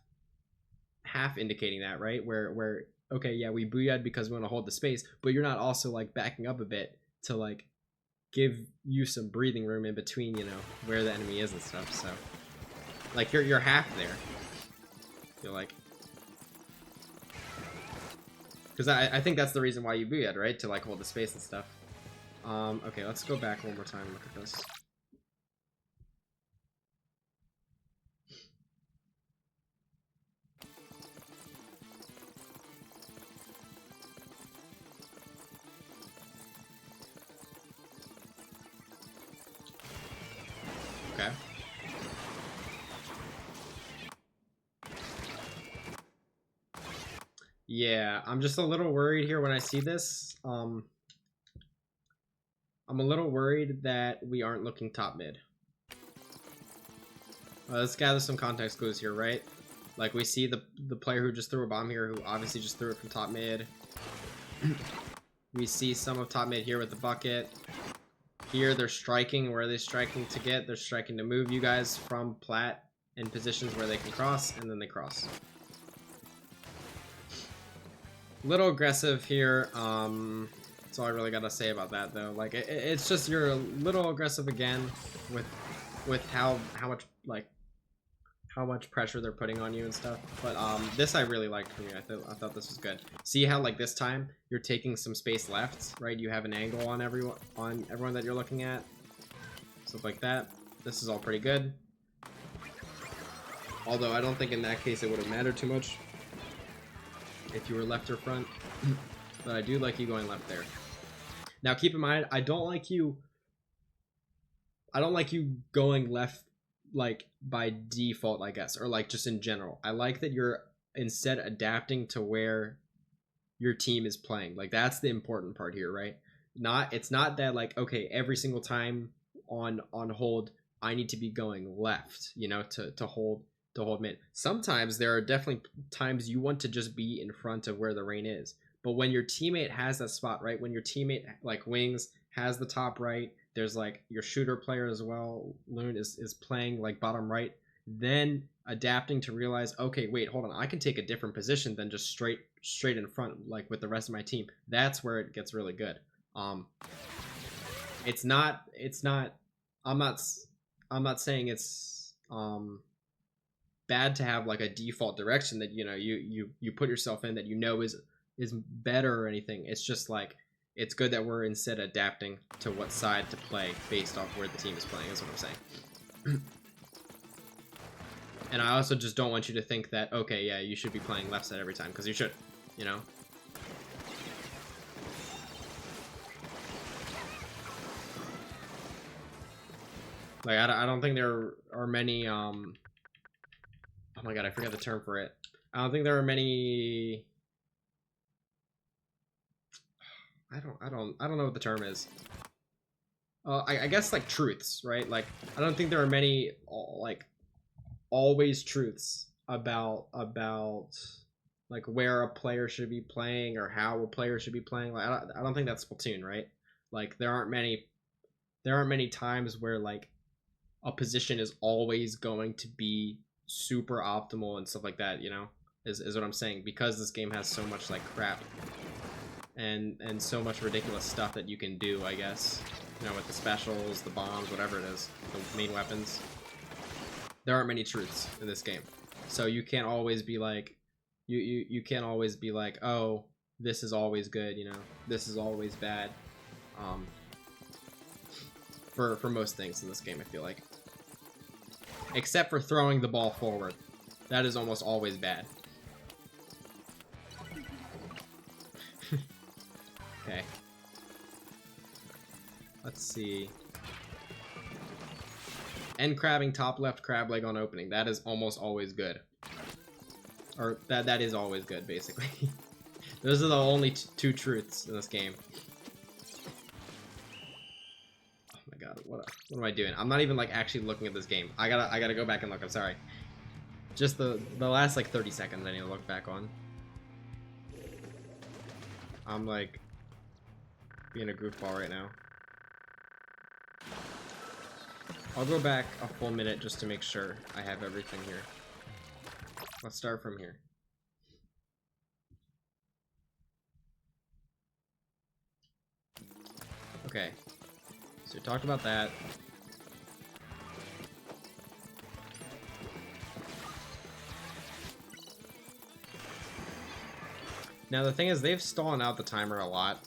indicating that, right? Where okay, yeah, we booyah'd because we want to hold the space, but you're not also like backing up a bit to like give you some breathing room in between, you know, where the enemy is and stuff. So like you're half there. You're like, because I think that's the reason why you booyah'd, right? To like hold the space and stuff. Okay, let's go back one more time and look at this. Okay. Yeah, I'm just a little worried here when I see this. I'm a little worried that we aren't looking top mid. Let's gather some context clues here, right? Like, we see the player who just threw a bomb here, who obviously just threw it from top mid. We see some of top mid here with the bucket. Here they're striking. Where are they striking to get? They're striking to move you guys from plat in positions where they can cross, and then they cross. Little aggressive here. That's all I really gotta say about that, though. Like, it's just you're a little aggressive again with how much pressure they're putting on you and stuff. But this I really liked from you. I thought this was good. See how like this time you're taking some space left, right? You have an angle on everyone that you're looking at, stuff like that. This is all pretty good. Although I don't think in that case it would have mattered too much if you were left or front. But I do like you going left there. Now keep in mind, I don't like you going left like by default, I guess, or like just in general. I like that you're instead adapting to where your team is playing. Like, that's the important part here, right? It's not that like, okay, every single time on hold I need to be going left, you know, to hold mid. Sometimes there are definitely times you want to just be in front of where the rain is. But when your teammate has that spot, right? When your teammate like Wings has the top right, there's like your shooter player as well, Loon is playing like bottom right, then adapting to realize, okay, wait, hold on, I can take a different position than just straight in front like with the rest of my team. That's where it gets really good. It's not I'm not saying it's bad to have like a default direction that, you know, you put yourself in that, you know, is better or anything. It's just like, it's good that we're instead adapting to what side to play based off where the team is playing, is what I'm saying. And I also just don't want you to think that, okay, yeah, you should be playing left side every time, because you should, you know? Like, I don't think there are many, oh my god, I forget the term for it. I don't think there are many... I don't know what the term is. I guess like truths, right? Like, I don't think there are many like always truths about like where a player should be playing or how a player should be playing. Like, I don't think that's Splatoon, right? Like, there aren't many there aren't many times where like a position is always going to be super optimal and stuff like that, you know, is what I'm saying, because this game has so much like crap and so much ridiculous stuff that you can do, I guess, you know, with the specials, the bombs, whatever it is, the main weapons. There aren't many truths in this game, so you can't always be like, you can't always be like, oh, this is always good, you know, this is always bad. For most things in this game, I feel like, except for throwing the ball forward, that is almost always bad. Okay. Let's see. End crabbing, top left crab leg on opening. That is almost always good. Or that is always good, basically. Those are the only two truths in this game. Oh my god, what am I doing? I'm not even like actually looking at this game. I gotta go back and look. I'm sorry. Just the last like 30 seconds I need to look back on. I'm like being a goofball right now. I'll go back a full minute just to make sure I have everything here. Let's start from here. Okay, so we talked about that. Now the thing is, they've stolen out the timer a lot.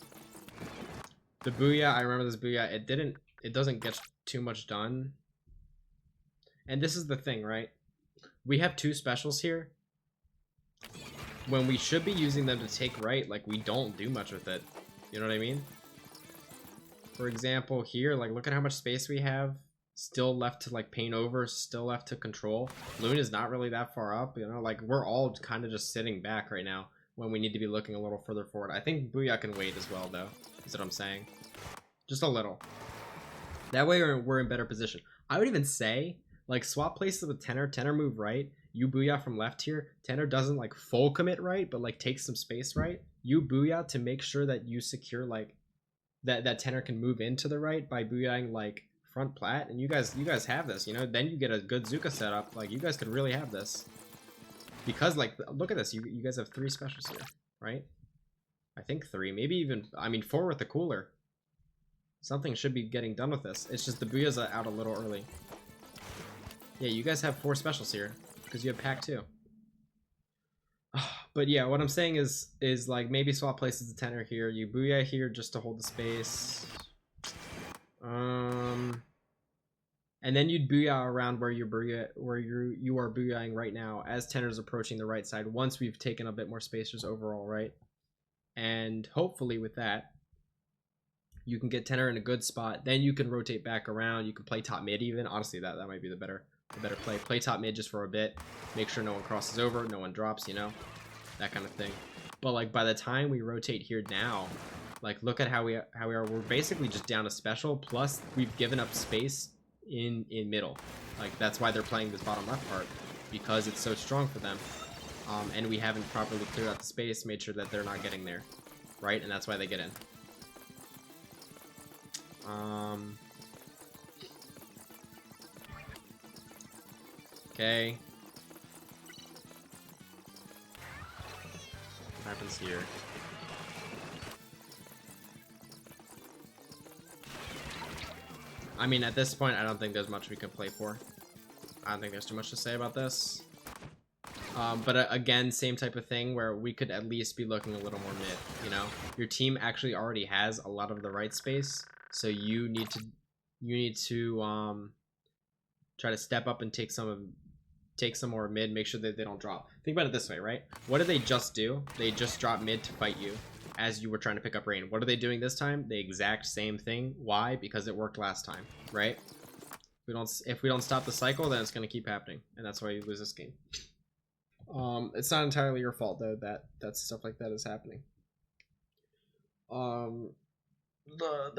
The booyah, I remember this booyah, it doesn't get too much done. And this is the thing, right? We have two specials here. When we should be using them to take right, like, we don't do much with it. You know what I mean? For example, here, like, look at how much space we have. Still left to, like, paint over, still left to control. Loon is not really that far up, you know? Like, we're all kind of just sitting back right now when we need to be looking a little further forward. I think booyah can wait as well, though, is what I'm saying. Just a little. That way we're in better position. I would even say, like, swap places with Tenor. Tenor move right. You booyah from left here. Tenor doesn't, like, full commit right, but, like, takes some space right. You booyah to make sure that you secure, like, that Tenor can move into the right by booyahing, like, front plat. And you guys have this, you know? Then you get a good Zuka setup. Like, you guys could really have this. Because, like, look at this. You guys have 3 specials here, right? I think 3. Maybe even, I mean, 4 with the cooler. Something should be getting done with this. It's just the booyah's out a little early. Yeah, you guys have 4 specials here because you have pack 2. But yeah, what I'm saying is like, maybe swap places the Tenor here. You booyah here just to hold the space. And then you'd booyah around where you are booyahing right now as Tenor's approaching the right side once we've taken a bit more spacers overall, right? And hopefully with that, you can get Tenor in a good spot. Then you can rotate back around. You can play top mid even. Honestly, that might be the better play. Play top mid just for a bit. Make sure no one crosses over, no one drops, you know? That kind of thing. But like, by the time we rotate here now, like, look at how we are. We're basically just down a special, plus we've given up space in middle. Like, that's why they're playing this bottom left part, because it's so strong for them. And we haven't properly cleared out the space, made sure that they're not getting there, right? And that's why they get in. Okay. What happens here? I mean, at this point, I don't think there's much we can play for. I don't think there's too much to say about this. But again, same type of thing where we could at least be looking a little more mid, you know? Your team actually already has a lot of the right space, so you need to try to step up and take some more mid, make sure that they don't drop. Think about it this way, right? What did they just do? They just dropped mid to fight you as you were trying to pick up rain. What are they doing this time? The exact same thing. Why? Because it worked last time, right? If we don't stop the cycle, then it's going to keep happening, and that's why you lose this game. It's not entirely your fault though that stuff like that is happening. The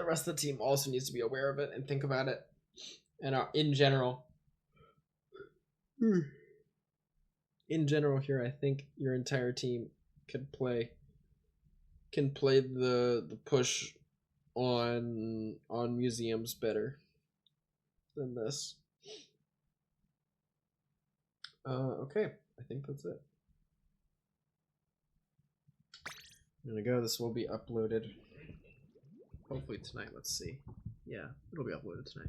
rest of the team also needs to be aware of it and think about it. And in general here, I think your entire team can play the push on museums better than this. Okay, I think that's it. There we go. This will be uploaded hopefully tonight. Let's see. Yeah, it'll be uploaded tonight.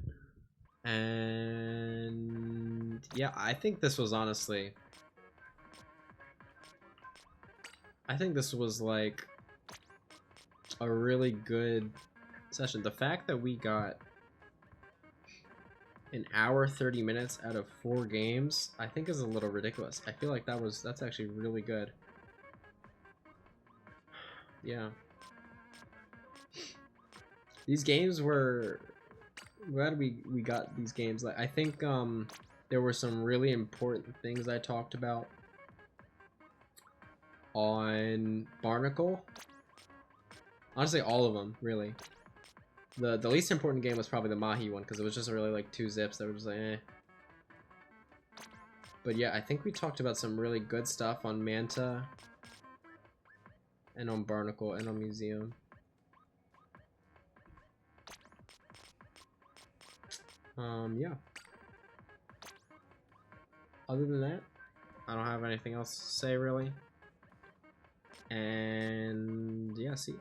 And yeah, I think this was honestly, I think this was like a really good session. The fact that we got an hour 30 minutes out of 4 games, I think is a little ridiculous. I feel like that's actually really good. Yeah. These games were, glad we got these games. Like I think there were some really important things I talked about on Barnacle. Honestly, all of them, really. The least important game was probably the Mahi one, because it was just really like 2 zips that were just like, eh. But yeah, I think we talked about some really good stuff on Manta, and on Barnacle, and on Museum. Yeah. Other than that, I don't have anything else to say, really. And yeah, see ya.